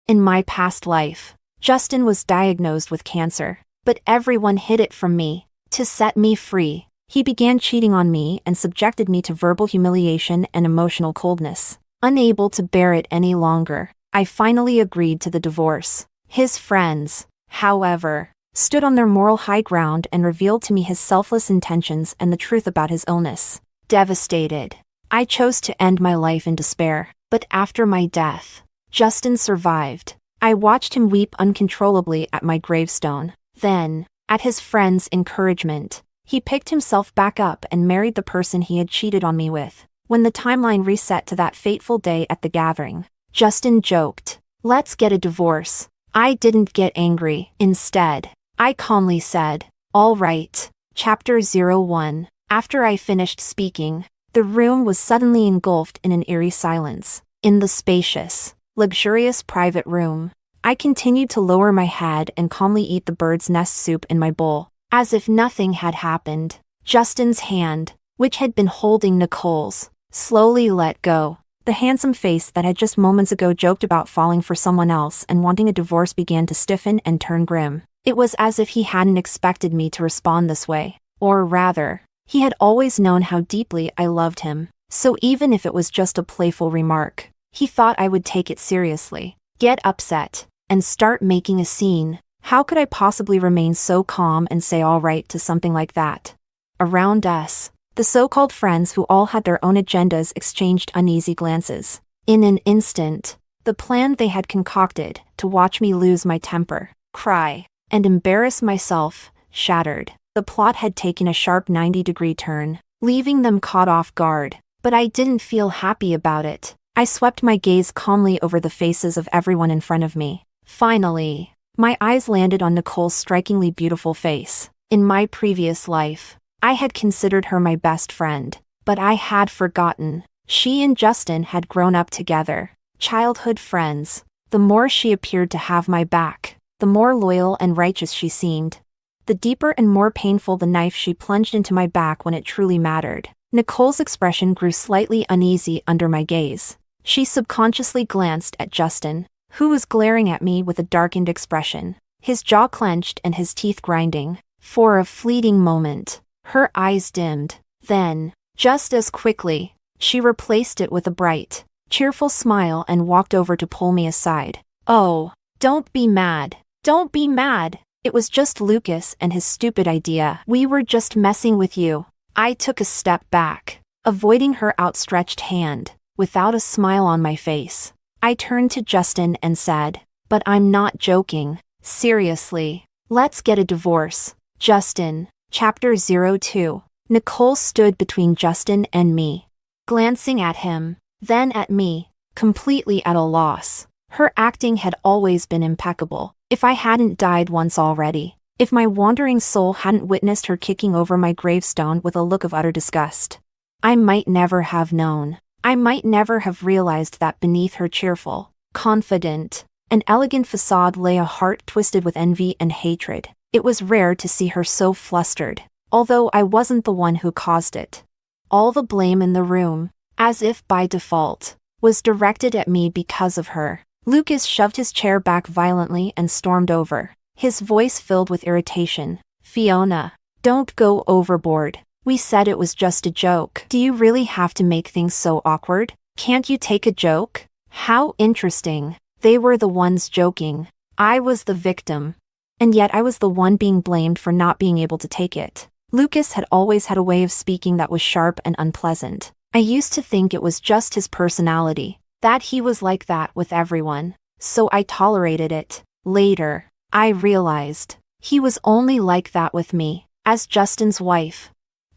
In my past life, Justin was diagnosed with cancer, but everyone hid it from me. To set me free, he began cheating on me and subjected me to verbal humiliation and emotional coldness. Unable to bear it any longer, I finally agreed to the divorce. His friends, however, stood on their moral high ground and revealed to me his selfless intentions and the truth about his illness. Devastated, I chose to end my life in despair, but after my death, Justin survived. I watched him weep uncontrollably at my gravestone. Then, at his friend's encouragement, he picked himself back up and married the person he had cheated on me with. When the timeline reset to that fateful day at the gathering, Justin joked, "Let's get a divorce." I didn't get angry. Instead, I calmly said, "All right." Chapter 01. After I finished speaking, the room was suddenly engulfed in an eerie silence. In the spacious, luxurious private room, I continued to lower my head and calmly eat the bird's nest soup in my bowl, as if nothing had happened. Justin's hand, which had been holding Nicole's, slowly let go. The handsome face that had just moments ago joked about falling for someone else and wanting a divorce began to stiffen and turn grim. It was as if he hadn't expected me to respond this way. Or rather, he had always known how deeply I loved him. So even if it was just a playful remark, he thought I would take it seriously, get upset, and start making a scene. How could I possibly remain so calm and say all right to something like that? Around us, the so-called friends who all had their own agendas exchanged uneasy glances. In an instant, the plan they had concocted to watch me lose my temper, cry, and embarrass myself, shattered. The plot had taken a sharp 90-degree turn, leaving them caught off guard. But I didn't feel happy about it. I swept my gaze calmly over the faces of everyone in front of me. Finally, my eyes landed on Nicole's strikingly beautiful face. In my previous life, I had considered her my best friend, but I had forgotten. She and Justin had grown up together, childhood friends. The more she appeared to have my back, the more loyal and righteous she seemed. The deeper and more painful the knife she plunged into my back when it truly mattered. Nicole's expression grew slightly uneasy under my gaze. She subconsciously glanced at Justin, who was glaring at me with a darkened expression, his jaw clenched and his teeth grinding. For a fleeting moment, her eyes dimmed. Then, just as quickly, she replaced it with a bright, cheerful smile and walked over to pull me aside. "Oh, don't be mad. Don't be mad. It was just Lucas and his stupid idea. We were just messing with you." I took a step back, avoiding her outstretched hand, without a smile on my face. I turned to Justin and said, "But I'm not joking. Seriously, let's get a divorce." Justin. Chapter 02. Nicole stood between Justin and me, glancing at him, then at me, completely at a loss. Her acting had always been impeccable. If I hadn't died once already, if my wandering soul hadn't witnessed her kicking over my gravestone with a look of utter disgust, I might never have known. I might never have realized that beneath her cheerful, confident, and elegant facade lay a heart twisted with envy and hatred. It was rare to see her so flustered, although I wasn't the one who caused it. All the blame in the room, as if by default, was directed at me because of her. Lucas shoved his chair back violently and stormed over, his voice filled with irritation. "Fiona, don't go overboard. We said it was just a joke. Do you really have to make things so awkward? Can't you take a joke?" How interesting. They were the ones joking. I was the victim. And yet I was the one being blamed for not being able to take it. Lucas had always had a way of speaking that was sharp and unpleasant. I used to think it was just his personality, that he was like that with everyone, so I tolerated it. Later, I realized he was only like that with me, as Justin's wife.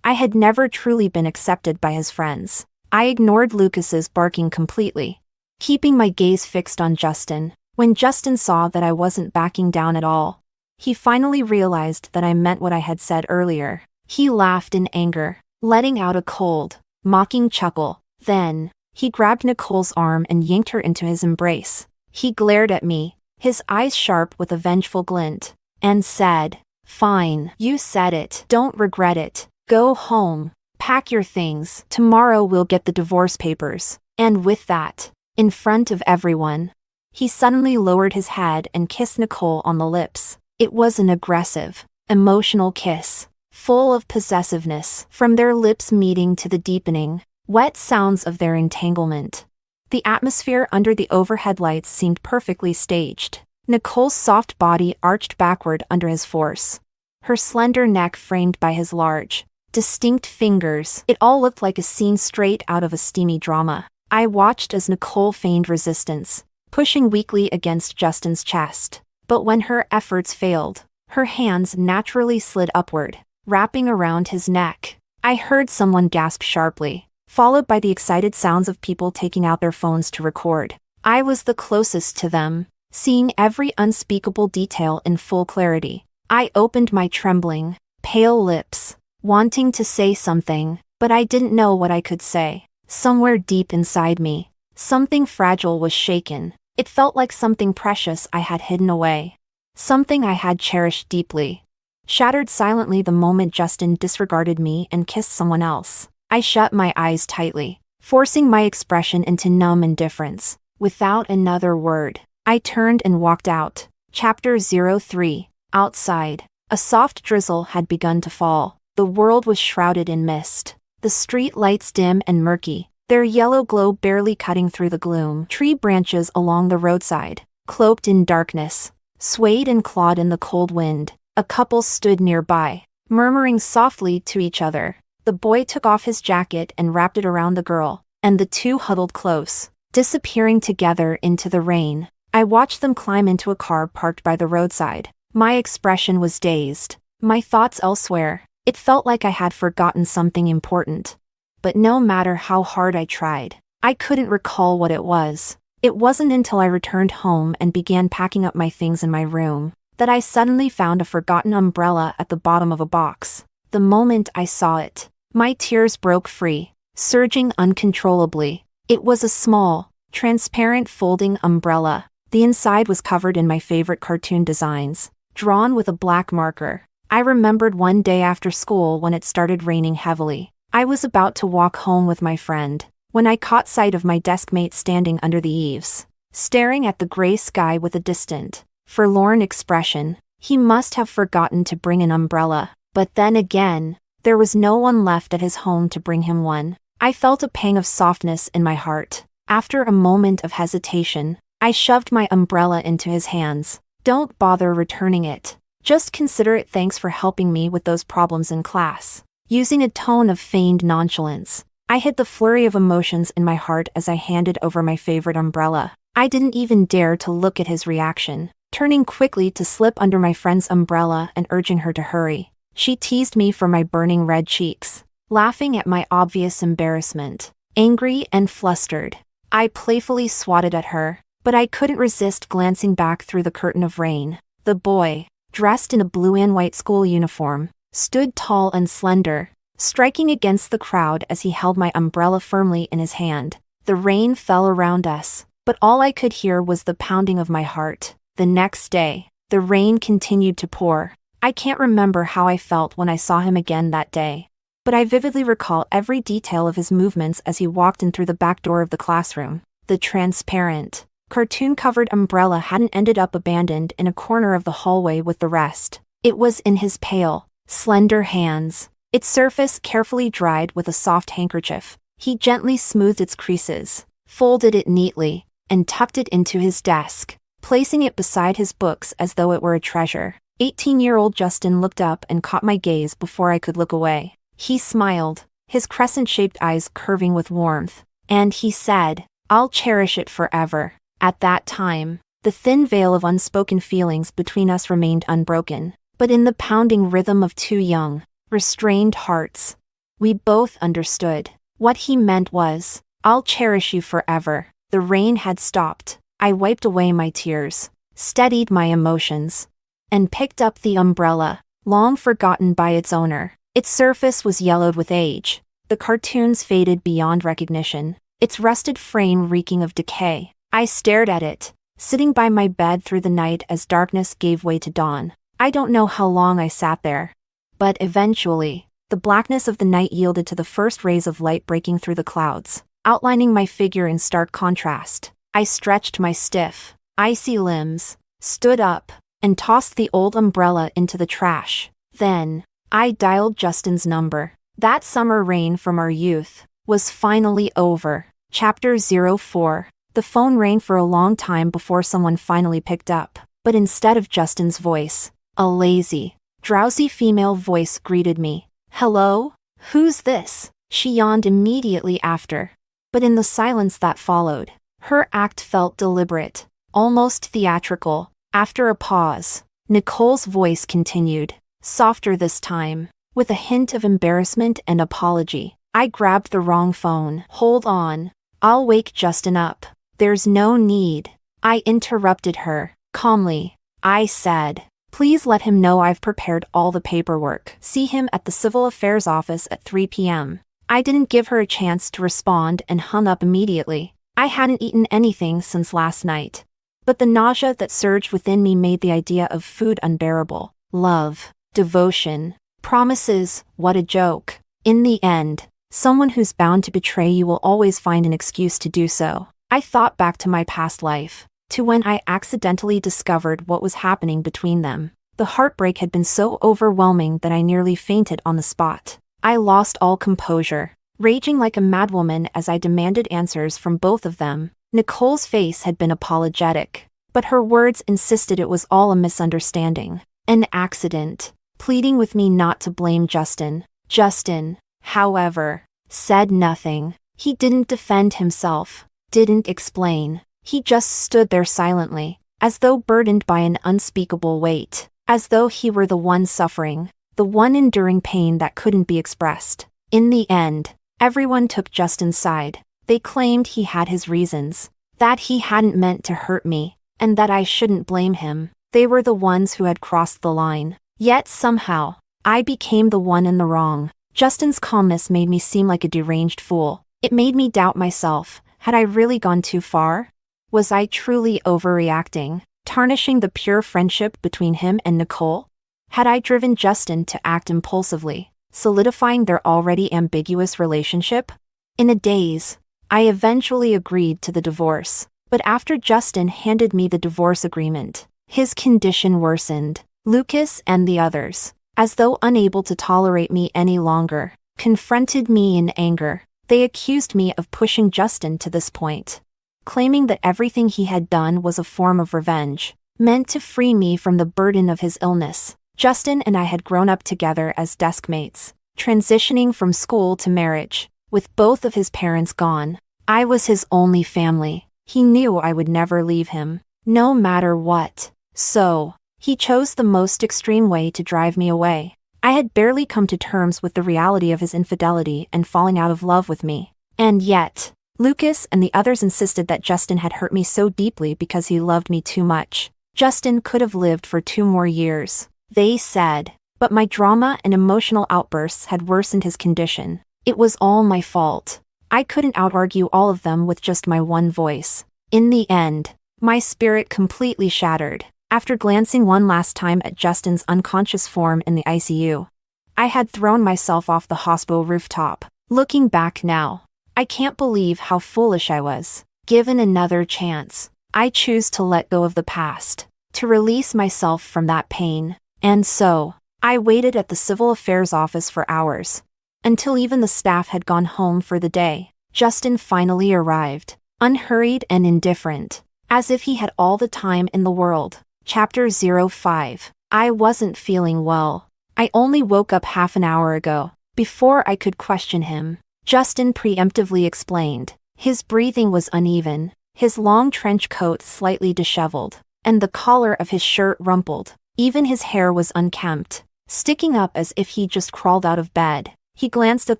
I had never truly been accepted by his friends. I ignored Lucas's barking completely, keeping my gaze fixed on Justin. When Justin saw that I wasn't backing down at all, he finally realized that I meant what I had said earlier. He laughed in anger, letting out a cold, mocking chuckle. Then, he grabbed Nicole's arm and yanked her into his embrace. He glared at me, his eyes sharp with a vengeful glint, and said, "Fine, you said it. Don't regret it. Go home. Pack your things. Tomorrow we'll get the divorce papers." And with that, in front of everyone, He suddenly lowered his head and kissed Nicole on the lips. It was an aggressive, emotional kiss, full of possessiveness, from their lips meeting to the deepening, wet sounds of their entanglement. The atmosphere under the overhead lights seemed perfectly staged. Nicole's soft body arched backward under his force. Her slender neck framed by his large, distinct fingers. It all looked like a scene straight out of a steamy drama. I watched as Nicole feigned resistance, pushing weakly against Justin's chest. But when her efforts failed, her hands naturally slid upward, wrapping around his neck. I heard someone gasp sharply, followed by the excited sounds of people taking out their phones to record. I was the closest to them, seeing every unspeakable detail in full clarity. I opened my trembling, pale lips, wanting to say something, but I didn't know what I could say. Somewhere deep inside me, something fragile was shaken. It felt like something precious I had hidden away. Something I had cherished deeply. Shattered silently the moment Justin disregarded me and kissed someone else. I shut my eyes tightly, forcing my expression into numb indifference. Without another word, I turned and walked out. Chapter 03. Outside, a soft drizzle had begun to fall. The world was shrouded in mist. The street lights dim and murky, their yellow glow barely cutting through the gloom. Tree branches along the roadside, cloaked in darkness, swayed and clawed in the cold wind. A couple stood nearby, murmuring softly to each other. The boy took off his jacket and wrapped it around the girl, and the two huddled close, disappearing together into the rain. I watched them climb into a car parked by the roadside. My expression was dazed, my thoughts elsewhere. It felt like I had forgotten something important. But no matter how hard I tried, I couldn't recall what it was. It wasn't until I returned home and began packing up my things in my room that I suddenly found a forgotten umbrella at the bottom of a box. The moment I saw it, my tears broke free, surging uncontrollably. It was a small, transparent folding umbrella. The inside was covered in my favorite cartoon designs, drawn with a black marker. I remembered one day after school when it started raining heavily. I was about to walk home with my friend, when I caught sight of my deskmate standing under the eaves, staring at the gray sky with a distant, forlorn expression. He must have forgotten to bring an umbrella. But then again, there was no one left at his home to bring him one. I felt a pang of softness in my heart. After a moment of hesitation, I shoved my umbrella into his hands. Don't bother returning it. Just consider it thanks for helping me with those problems in class. Using a tone of feigned nonchalance, I hid the flurry of emotions in my heart as I handed over my favorite umbrella. I didn't even dare to look at his reaction, turning quickly to slip under my friend's umbrella and urging her to hurry. She teased me for my burning red cheeks, laughing at my obvious embarrassment. Angry and flustered, I playfully swatted at her, but I couldn't resist glancing back through the curtain of rain. The boy, dressed in a blue and white school uniform, stood tall and slender, striking against the crowd as he held my umbrella firmly in his hand. The rain fell around us, but all I could hear was the pounding of my heart. The next day, the rain continued to pour. I can't remember how I felt when I saw him again that day, but I vividly recall every detail of his movements as he walked in through the back door of the classroom. The transparent, cartoon-covered umbrella hadn't ended up abandoned in a corner of the hallway with the rest. It was in his pale, slender hands, its surface carefully dried with a soft handkerchief. He gently smoothed its creases, folded it neatly, and tucked it into his desk, placing it beside his books as though it were a treasure. 18-year-old Justin looked up and caught my gaze before I could look away. He smiled, his crescent-shaped eyes curving with warmth, and he said, "I'll cherish it forever." At that time, the thin veil of unspoken feelings between us remained unbroken, but in the pounding rhythm of two young, restrained hearts, we both understood. What he meant was, "I'll cherish you forever." The rain had stopped. I wiped away my tears, steadied my emotions, and picked up the umbrella, long forgotten by its owner. Its surface was yellowed with age, the cartoons faded beyond recognition, its rusted frame reeking of decay. I stared at it, sitting by my bed through the night as darkness gave way to dawn. I don't know how long I sat there, but eventually, the blackness of the night yielded to the first rays of light breaking through the clouds, outlining my figure in stark contrast. I stretched my stiff, icy limbs, stood up, and tossed the old umbrella into the trash. Then, I dialed Justin's number. That summer rain from our youth was finally over. Chapter 04. The phone rang for a long time before someone finally picked up, but instead of Justin's voice, a lazy, drowsy female voice greeted me. "Hello? Who's this?" She yawned immediately after. But in the silence that followed, her act felt deliberate, almost theatrical. After a pause, Nicole's voice continued, softer this time, with a hint of embarrassment and apology. "I grabbed the wrong phone. Hold on. I'll wake Justin up." "There's no need," I interrupted her, calmly. I said, "Please let him know I've prepared all the paperwork. See him at the Civil Affairs office at 3 p.m. I didn't give her a chance to respond and hung up immediately. I hadn't eaten anything since last night. But the nausea that surged within me made the idea of food unbearable. Love, devotion, promises, what a joke. In the end, someone who's bound to betray you will always find an excuse to do so. I thought back to my past life, to when I accidentally discovered what was happening between them. The heartbreak had been so overwhelming that I nearly fainted on the spot. I lost all composure, raging like a madwoman as I demanded answers from both of them. Nicole's face had been apologetic, but her words insisted it was all a misunderstanding, an accident, pleading with me not to blame Justin. Justin, however, said nothing. He didn't defend himself, didn't explain. He just stood there silently, as though burdened by an unspeakable weight, as though he were the one suffering, the one enduring pain that couldn't be expressed. In the end, everyone took Justin's side. They claimed he had his reasons, that he hadn't meant to hurt me, and that I shouldn't blame him. They were the ones who had crossed the line. Yet somehow, I became the one in the wrong. Justin's calmness made me seem like a deranged fool. It made me doubt myself. Had I really gone too far? Was I truly overreacting, tarnishing the pure friendship between him and Nicole? Had I driven Justin to act impulsively, solidifying their already ambiguous relationship? In a daze, I eventually agreed to the divorce, but after Justin handed me the divorce agreement, his condition worsened. Lucas and the others, as though unable to tolerate me any longer, confronted me in anger. They accused me of pushing Justin to this point, claiming that everything he had done was a form of revenge, meant to free me from the burden of his illness. Justin and I had grown up together as deskmates, transitioning from school to marriage. With both of his parents gone, I was his only family. He knew I would never leave him, no matter what. So, he chose the most extreme way to drive me away. I had barely come to terms with the reality of his infidelity and falling out of love with me. And yet, Lucas and the others insisted that Justin had hurt me so deeply because he loved me too much. Justin could have lived for 2 more years, they said, but my drama and emotional outbursts had worsened his condition. It was all my fault. I couldn't out-argue all of them with just my one voice. In the end, my spirit completely shattered. After glancing one last time at Justin's unconscious form in the ICU, I had thrown myself off the hospital rooftop. Looking back now, I can't believe how foolish I was. Given another chance, I choose to let go of the past, to release myself from that pain. And so, I waited at the Civil Affairs office for hours, until even the staff had gone home for the day. Justin finally arrived, unhurried and indifferent, as if he had all the time in the world. Chapter 05. I wasn't feeling well. I only woke up half an hour ago. Before I could question him, Justin preemptively explained. His breathing was uneven, his long trench coat slightly disheveled, and the collar of his shirt rumpled. Even his hair was unkempt, sticking up as if he'd just crawled out of bed. He glanced at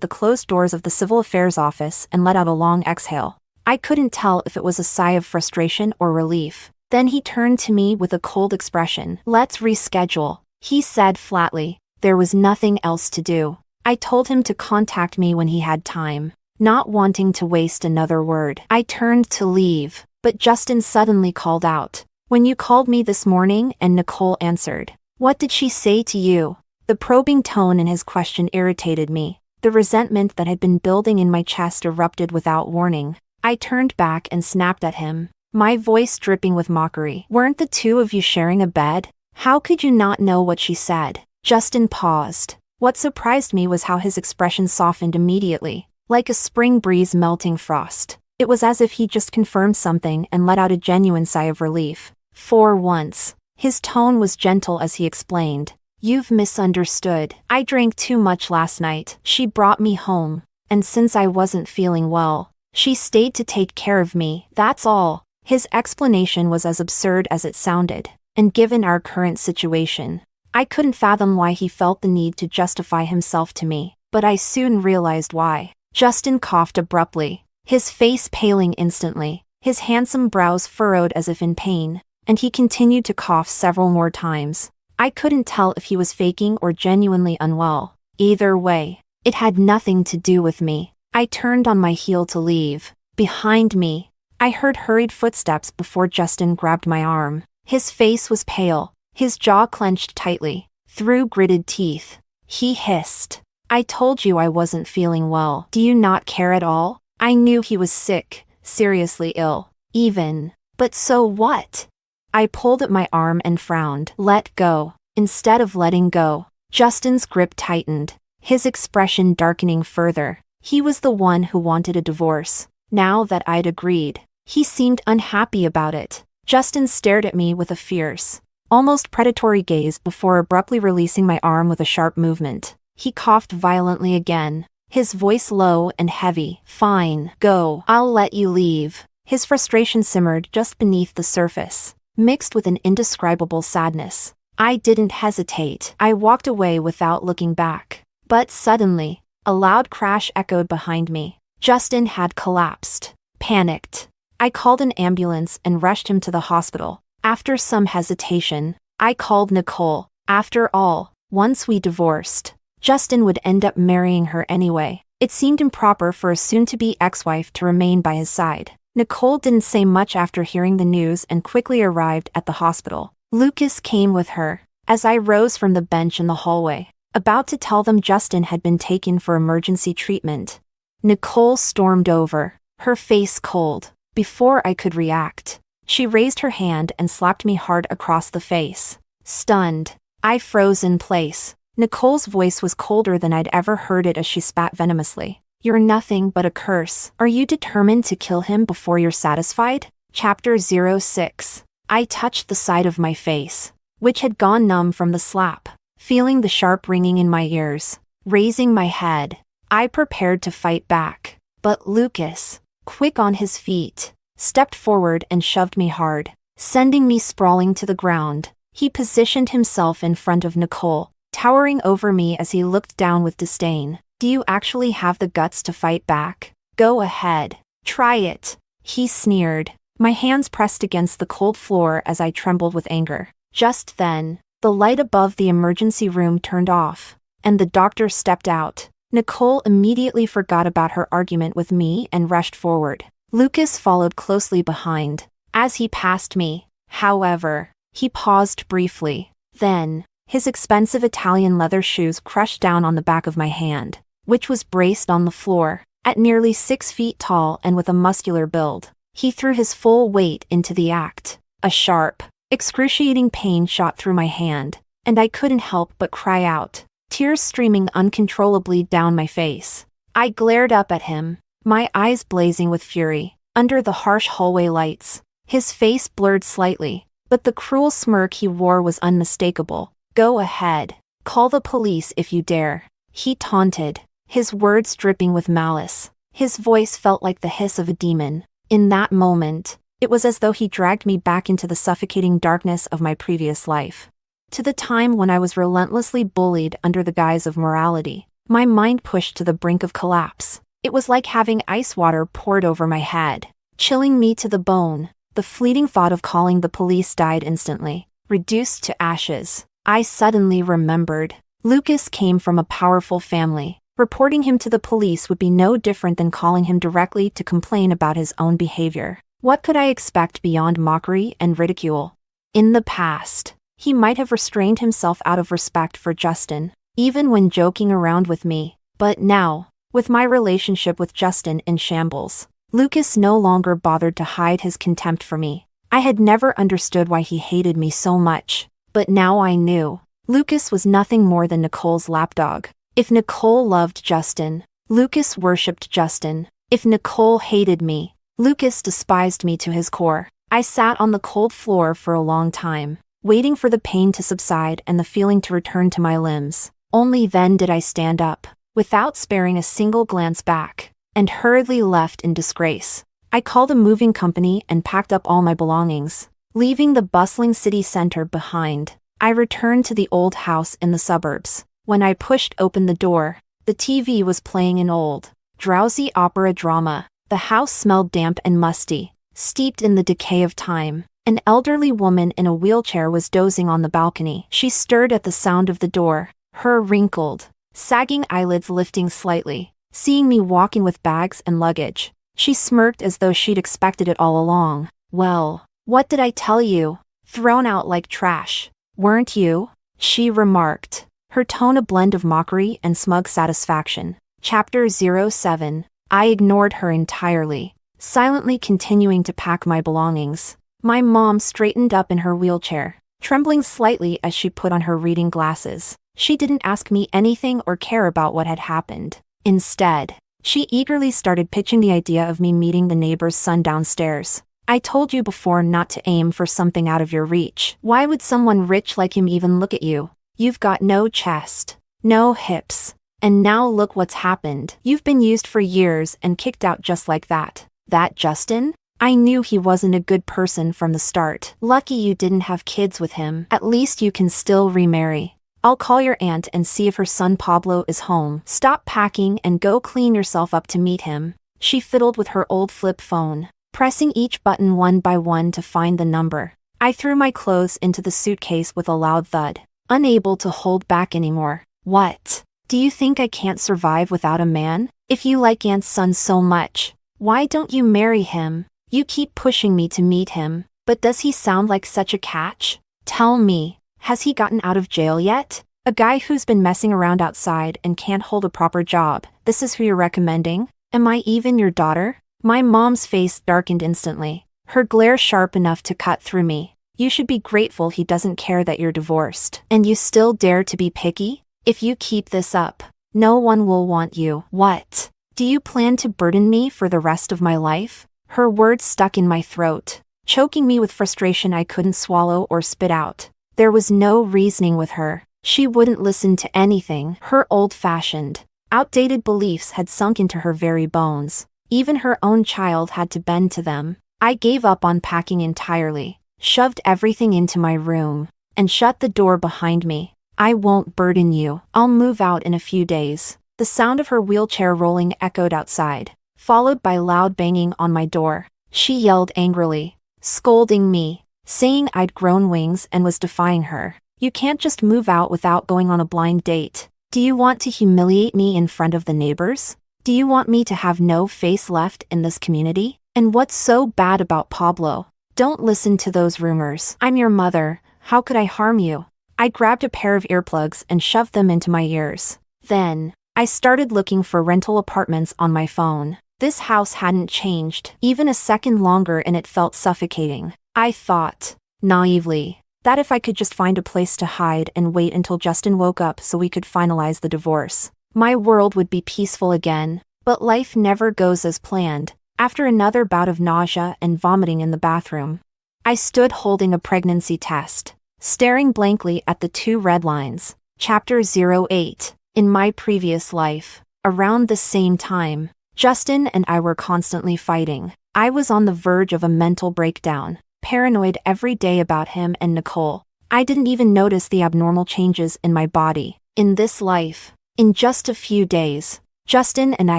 the closed doors of the Civil Affairs office and let out a long exhale. I couldn't tell if it was a sigh of frustration or relief. Then he turned to me with a cold expression. "Let's reschedule," he said flatly. There was nothing else to do. I told him to contact me when he had time, not wanting to waste another word. I turned to leave, but Justin suddenly called out. "When you called me this morning," and Nicole answered. "What did she say to you?" The probing tone in his question irritated me. The resentment that had been building in my chest erupted without warning. I turned back and snapped at him. my voice dripping with mockery. Weren't the two of you sharing a bed? How could you not know what she said? Justin paused. What surprised me was how his expression softened immediately, like a spring breeze melting frost. It was as if he just confirmed something and let out a genuine sigh of relief. For once, his tone was gentle as he explained. You've misunderstood. I drank too much last night. She brought me home, and since I wasn't feeling well, she stayed to take care of me, that's all. His explanation was as absurd as it sounded, and given our current situation, I couldn't fathom why he felt the need to justify himself to me, but I soon realized why. Justin coughed abruptly, his face paling instantly, his handsome brows furrowed as if in pain, and he continued to cough several more times. I couldn't tell if he was faking or genuinely unwell. Either way, it had nothing to do with me. I turned on my heel to leave. Behind me, I heard hurried footsteps before Justin grabbed my arm. His face was pale, his jaw clenched tightly. Through gritted teeth, he hissed, I told you I wasn't feeling well. Do you not care at all? I knew he was sick, seriously ill, even. But so what? I pulled at my arm and frowned. Let go. Instead of letting go, Justin's grip tightened, his expression darkening further. He was the one who wanted a divorce. Now that I'd agreed, he seemed unhappy about it. Justin stared at me with a fierce, almost predatory gaze before abruptly releasing my arm with a sharp movement. He coughed violently again, his voice low and heavy. Fine, go. I'll let you leave. His frustration simmered just beneath the surface, mixed with an indescribable sadness. I didn't hesitate. I walked away without looking back. But suddenly, a loud crash echoed behind me. Justin had collapsed. Panicked, I called an ambulance and rushed him to the hospital. After some hesitation, I called Nicole. After all, once we divorced, Justin would end up marrying her anyway. It seemed improper for a soon-to-be ex-wife to remain by his side. Nicole didn't say much after hearing the news and quickly arrived at the hospital. Lucas came with her. As I rose from the bench in the hallway, about to tell them Justin had been taken for emergency treatment, Nicole stormed over, her face cold. Before I could react, she raised her hand and slapped me hard across the face. Stunned, I froze in place. Nicole's voice was colder than I'd ever heard it as she spat venomously. You're nothing but a curse. Are you determined to kill him before you're satisfied? Chapter 06. I touched the side of my face, which had gone numb from the slap, feeling the sharp ringing in my ears. Raising my head, I prepared to fight back. But Lucas, quick on his feet, stepped forward and shoved me hard, sending me sprawling to the ground. He positioned himself in front of Nicole, towering over me as he looked down with disdain. Do you actually have the guts to fight back? Go ahead. Try it. He sneered. My hands pressed against the cold floor as I trembled with anger. Just then, the light above the emergency room turned off, and the doctor stepped out. Nicole immediately forgot about her argument with me and rushed forward. Lucas followed closely behind. As he passed me, however, he paused briefly. Then, his expensive Italian leather shoes crushed down on the back of my hand, which was braced on the floor. At nearly 6 feet tall and with a muscular build, he threw his full weight into the act. A sharp, excruciating pain shot through my hand, and I couldn't help but cry out, tears streaming uncontrollably down my face. I glared up at him, my eyes blazing with fury. Under the harsh hallway lights, his face blurred slightly, but the cruel smirk he wore was unmistakable. Go ahead. Call the police if you dare. He taunted, his words dripping with malice. His voice felt like the hiss of a demon. In that moment, it was as though he dragged me back into the suffocating darkness of my previous life. To the time when I was relentlessly bullied under the guise of morality, my mind pushed to the brink of collapse. It was like having ice water poured over my head, chilling me to the bone. The fleeting thought of calling the police died instantly, reduced to ashes. I suddenly remembered. Lucas came from a powerful family. Reporting him to the police would be no different than calling him directly to complain about his own behavior. What could I expect beyond mockery and ridicule? In the past, he might have restrained himself out of respect for Justin, even when joking around with me. But now, with my relationship with Justin in shambles, Lucas no longer bothered to hide his contempt for me. I had never understood why he hated me so much, but now I knew. Lucas was nothing more than Nicole's lapdog. If Nicole loved Justin, Lucas worshipped Justin. If Nicole hated me, Lucas despised me to his core. I sat on the cold floor for a long time, waiting for the pain to subside and the feeling to return to my limbs. Only then did I stand up, without sparing a single glance back, and hurriedly left in disgrace. I called a moving company and packed up all my belongings. Leaving the bustling city center behind, I returned to the old house in the suburbs. When I pushed open the door, the TV was playing an old, drowsy opera drama. The house smelled damp and musty, steeped in the decay of time. An elderly woman in a wheelchair was dozing on the balcony. She stirred at the sound of the door, her wrinkled, sagging eyelids lifting slightly. Seeing me walking with bags and luggage, she smirked as though she'd expected it all along. "Well, what did I tell you? Thrown out like trash, weren't you?" she remarked, her tone a blend of mockery and smug satisfaction. Chapter 07. I ignored her entirely, silently continuing to pack my belongings. My mom straightened up in her wheelchair, trembling slightly as she put on her reading glasses. She didn't ask me anything or care about what had happened. Instead, she eagerly started pitching the idea of me meeting the neighbor's son downstairs. "I told you before not to aim for something out of your reach. Why would someone rich like him even look at you? You've got no chest, no hips. And now look what's happened. You've been used for years and kicked out just like that." That Justin? I knew he wasn't a good person from the start. Lucky you didn't have kids with him. At least you can still remarry. I'll call your aunt and see if her son Pablo is home. Stop packing and go clean yourself up to meet him. She fiddled with her old flip phone, pressing each button one by one to find the number. I threw my clothes into the suitcase with a loud thud, unable to hold back anymore. "What? Do you think I can't survive without a man? If you like Aunt's son so much, why don't you marry him? You keep pushing me to meet him, but does he sound like such a catch? Tell me, has he gotten out of jail yet? A guy who's been messing around outside and can't hold a proper job. This is who you're recommending? Am I even your daughter?" My mom's face darkened instantly, her glare sharp enough to cut through me. "You should be grateful he doesn't care that you're divorced. And you still dare to be picky? If you keep this up, no one will want you." "What? Do you plan to burden me for the rest of my life?" Her words stuck in my throat, choking me with frustration I couldn't swallow or spit out. There was no reasoning with her. She wouldn't listen to anything. Her old-fashioned, outdated beliefs had sunk into her very bones. Even her own child had to bend to them. I gave up on packing entirely, shoved everything into my room, and shut the door behind me. "I won't burden you. I'll move out in a few days." The sound of her wheelchair rolling echoed outside, followed by loud banging on my door. She yelled angrily, scolding me, saying I'd grown wings and was defying her. "You can't just move out without going on a blind date. Do you want to humiliate me in front of the neighbors? Do you want me to have no face left in this community? And what's so bad about Pablo? Don't listen to those rumors. I'm your mother. How could I harm you?" I grabbed a pair of earplugs and shoved them into my ears. Then, I started looking for rental apartments on my phone. This house hadn't changed even a second longer and it felt suffocating. I thought, naively, that if I could just find a place to hide and wait until Justin woke up so we could finalize the divorce, my world would be peaceful again. But life never goes as planned. After another bout of nausea and vomiting in the bathroom, I stood holding a pregnancy test, staring blankly at the two red lines. Chapter 08. In my previous life, around the same time, Justin and I were constantly fighting. I was on the verge of a mental breakdown, paranoid every day about him and Nicole. I didn't even notice the abnormal changes in my body. In this life, in just a few days, Justin and I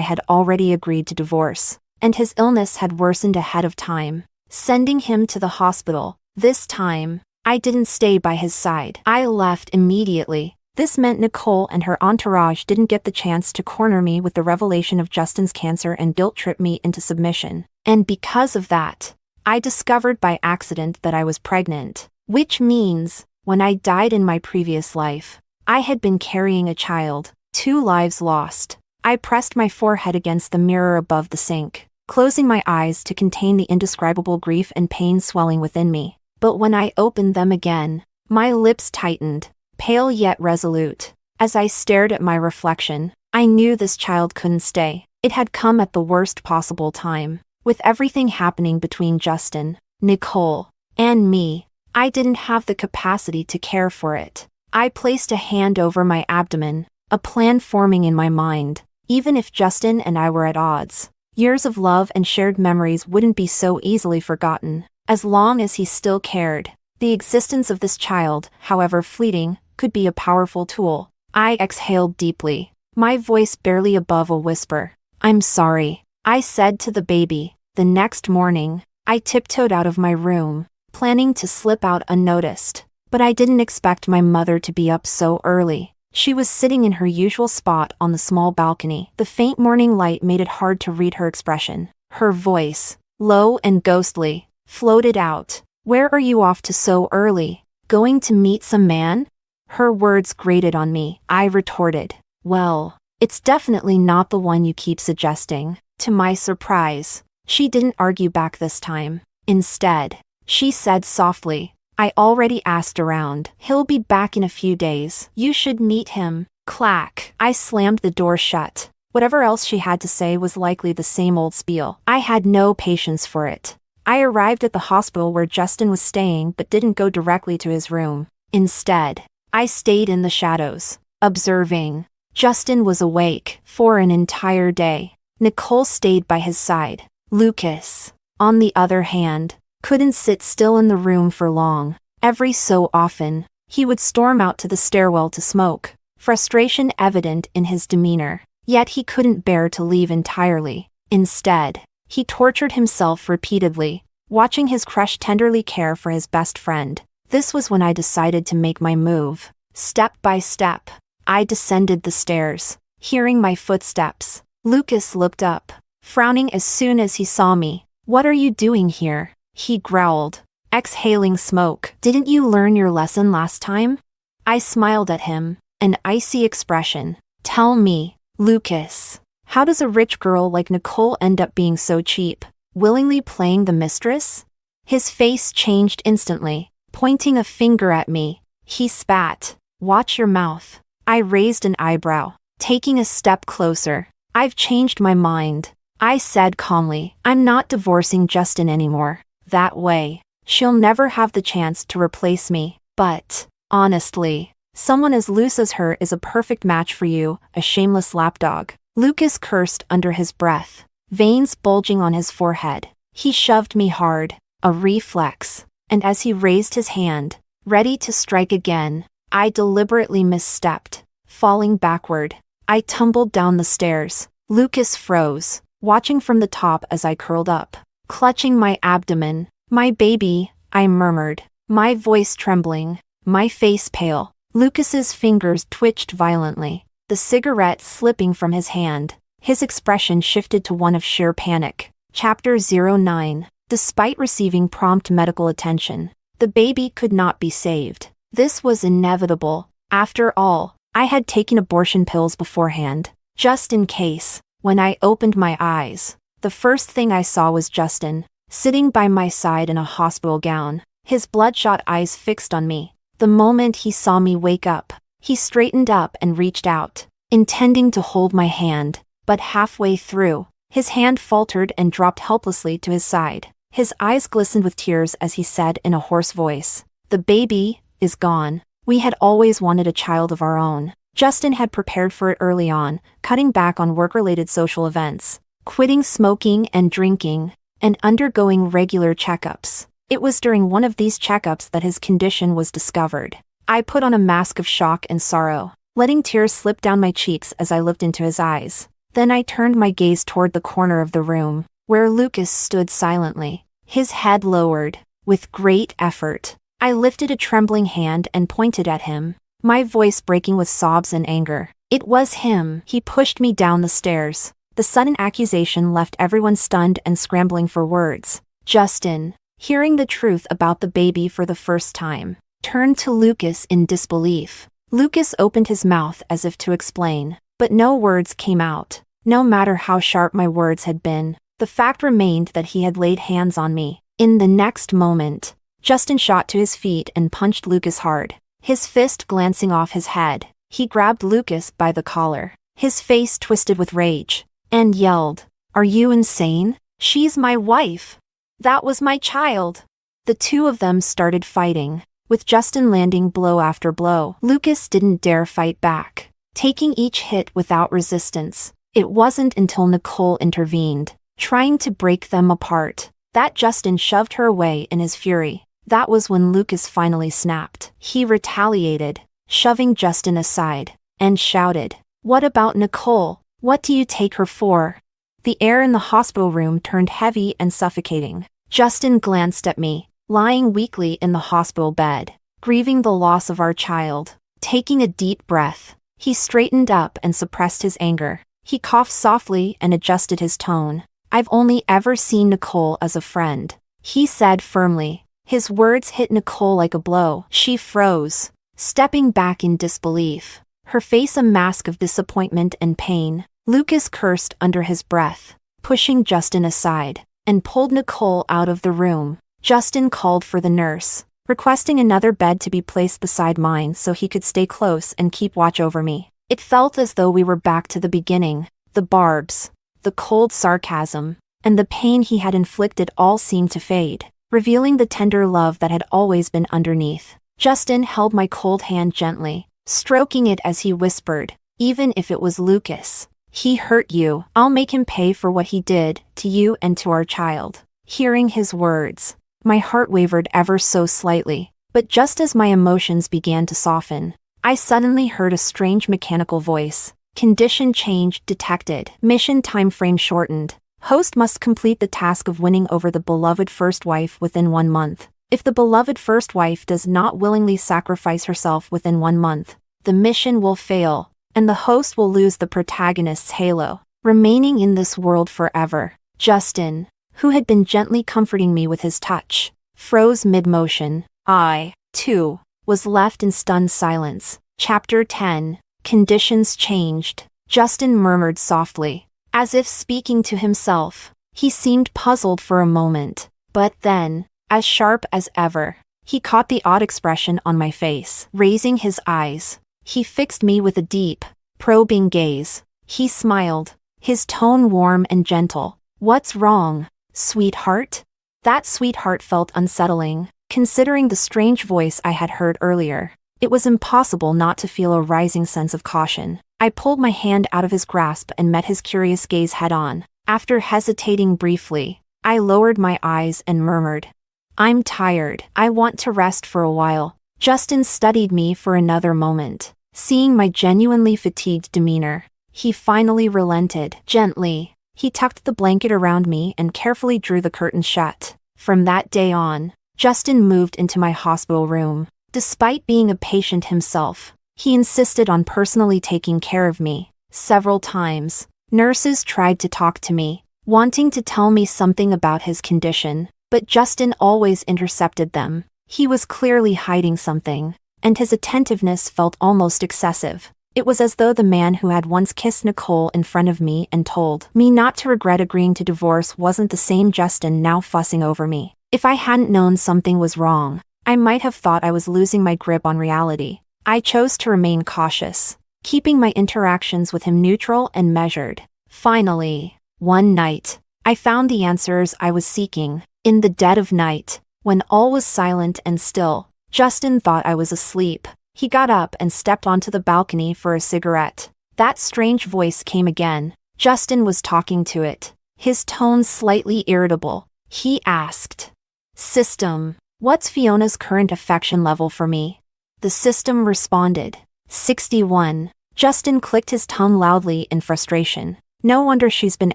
had already agreed to divorce, and his illness had worsened ahead of time, sending him to the hospital. This time, I didn't stay by his side. I left immediately. This meant Nicole and her entourage didn't get the chance to corner me with the revelation of Justin's cancer and guilt-trip me into submission. And because of that, I discovered by accident that I was pregnant, which means, when I died in my previous life, I had been carrying a child. 2 lives lost. I pressed my forehead against the mirror above the sink, closing my eyes to contain the indescribable grief and pain swelling within me. But when I opened them again, my lips tightened, pale yet resolute. As I stared at my reflection, I knew this child couldn't stay. It had come at the worst possible time. With everything happening between Justin, Nicole, and me, I didn't have the capacity to care for it. I placed a hand over my abdomen, a plan forming in my mind. Even if Justin and I were at odds, years of love and shared memories wouldn't be so easily forgotten. As long as he still cared, the existence of this child, however fleeting, could be a powerful tool. I exhaled deeply, my voice barely above a whisper. "I'm sorry," I said to the baby. The next morning, I tiptoed out of my room, planning to slip out unnoticed. But I didn't expect my mother to be up so early. She was sitting in her usual spot on the small balcony. The faint morning light made it hard to read her expression. Her voice, low and ghostly, floated out. "Where are you off to so early? Going to meet some man?" Her words grated on me. I retorted, "Well, it's definitely not the one you keep suggesting." To my surprise, she didn't argue back this time. Instead, she said softly, "I already asked around. He'll be back in a few days. You should meet him." Clack. I slammed the door shut. Whatever else she had to say was likely the same old spiel. I had no patience for it. I arrived at the hospital where Justin was staying but didn't go directly to his room. Instead, I stayed in the shadows, observing. Justin was awake for an entire day. Nicole stayed by his side. Lucas, on the other hand, couldn't sit still in the room for long. Every so often, he would storm out to the stairwell to smoke, frustration evident in his demeanor. Yet he couldn't bear to leave entirely. Instead, he tortured himself repeatedly, watching his crush tenderly care for his best friend. This was when I decided to make my move. Step by step, I descended the stairs, hearing my footsteps. Lucas looked up, frowning as soon as he saw me. "What are you doing here?" he growled, exhaling smoke. "Didn't you learn your lesson last time?" I smiled at him, an icy expression. "Tell me, Lucas, how does a rich girl like Nicole end up being so cheap, willingly playing the mistress?" His face changed instantly, pointing a finger at me. He spat. "Watch your mouth." I raised an eyebrow, taking a step closer. "I've changed my mind," I said calmly. "I'm not divorcing Justin anymore. That way, she'll never have the chance to replace me. But, honestly, someone as loose as her is a perfect match for you, a shameless lapdog." Lucas cursed under his breath, veins bulging on his forehead. He shoved me hard, a reflex, and as he raised his hand, ready to strike again, I deliberately misstepped, falling backward. I tumbled down the stairs. Lucas froze, watching from the top as I curled up, clutching my abdomen. "My baby," I murmured, my voice trembling, my face pale. Lucas's fingers twitched violently, the cigarette slipping from his hand. His expression shifted to one of sheer panic. Chapter 09. Despite receiving prompt medical attention, the baby could not be saved. This was inevitable. After all, I had taken abortion pills beforehand, just in case. When I opened my eyes, the first thing I saw was Justin, sitting by my side in a hospital gown, his bloodshot eyes fixed on me. The moment he saw me wake up, he straightened up and reached out, intending to hold my hand, but halfway through, his hand faltered and dropped helplessly to his side. His eyes glistened with tears as he said in a hoarse voice, "The baby is gone. We had always wanted a child of our own." Justin had prepared for it early on, cutting back on work-related social events, quitting smoking and drinking, and undergoing regular checkups. It was during one of these checkups that his condition was discovered. I put on a mask of shock and sorrow, letting tears slip down my cheeks as I looked into his eyes. Then I turned my gaze toward the corner of the room, where Lucas stood silently, his head lowered. With great effort, I lifted a trembling hand and pointed at him, my voice breaking with sobs and anger. It was him. He pushed me down the stairs. The sudden accusation left everyone stunned and scrambling for words. Justin, hearing the truth about the baby for the first time, turned to Lucas in disbelief. Lucas opened his mouth as if to explain, but no words came out. No matter how sharp my words had been, The fact remained that he had laid hands on me. In the next moment, Justin shot to his feet and punched Lucas hard. His fist glancing off his head, he grabbed Lucas by the collar. His face twisted with rage, and yelled, "Are you insane? She's my wife. That was my child." The two of them started fighting, with Justin landing blow after blow. Lucas didn't dare fight back, taking each hit without resistance. It wasn't until Nicole intervened, trying to break them apart, that Justin shoved her away in his fury. That was when Lucas finally snapped. He retaliated, shoving Justin aside, and shouted, "What about Nicole? What do you take her for?" The air in the hospital room turned heavy and suffocating. Justin glanced at me, lying weakly in the hospital bed, grieving the loss of our child. Taking a deep breath, he straightened up and suppressed his anger. He coughed softly and adjusted his tone. "I've only ever seen Nicole as a friend," he said firmly. His words hit Nicole like a blow. She froze, stepping back in disbelief, her face a mask of disappointment and pain. Lucas cursed under his breath, pushing Justin aside, and pulled Nicole out of the room. Justin called for the nurse, requesting another bed to be placed beside mine so he could stay close and keep watch over me. It felt as though we were back to the beginning. The barbs, the cold sarcasm, and the pain he had inflicted all seemed to fade, revealing the tender love that had always been underneath. Justin held my cold hand gently, stroking it as he whispered, "Even if it was Lucas, he hurt you. I'll make him pay for what he did to you and to our child." Hearing his words, my heart wavered ever so slightly, but just as my emotions began to soften, I suddenly heard a strange mechanical voice. "Condition change detected. Mission time frame shortened. Host must complete the task of winning over the beloved first wife within 1 month. If the beloved first wife does not willingly sacrifice herself within 1 month, the mission will fail, and the host will lose the protagonist's halo, remaining in this world forever." Justin, who had been gently comforting me with his touch, froze mid-motion. I, too, was left in stunned silence. Chapter 10. Conditions changed. Justin murmured softly, as if speaking to himself. He seemed puzzled for a moment, but then, as sharp as ever, he caught the odd expression on my face. Raising his eyes, he fixed me with a deep, probing gaze. He smiled, his tone warm and gentle. "What's wrong, sweetheart?" That sweetheart felt unsettling, considering the strange voice I had heard earlier. It was impossible not to feel a rising sense of caution. I pulled my hand out of his grasp and met his curious gaze head-on. After hesitating briefly, I lowered my eyes and murmured, "I'm tired. I want to rest for a while." Justin studied me for another moment. Seeing my genuinely fatigued demeanor, he finally relented. Gently, he tucked the blanket around me and carefully drew the curtains shut. From that day on, Justin moved into my hospital room. Despite being a patient himself, he insisted on personally taking care of me. Several times, nurses tried to talk to me, wanting to tell me something about his condition, but Justin always intercepted them. He was clearly hiding something, and his attentiveness felt almost excessive. It was as though the man who had once kissed Nicole in front of me and told me not to regret agreeing to divorce wasn't the same Justin now fussing over me. If I hadn't known something was wrong, I might have thought I was losing my grip on reality. I chose to remain cautious, keeping my interactions with him neutral and measured. Finally, one night, I found the answers I was seeking. In the dead of night, when all was silent and still, Justin thought I was asleep. He got up and stepped onto the balcony for a cigarette. That strange voice came again. Justin was talking to it, his tone slightly irritable. He asked, "System, what's Fiona's current affection level for me?" The system responded, 61. Justin clicked his tongue loudly in frustration. No wonder she's been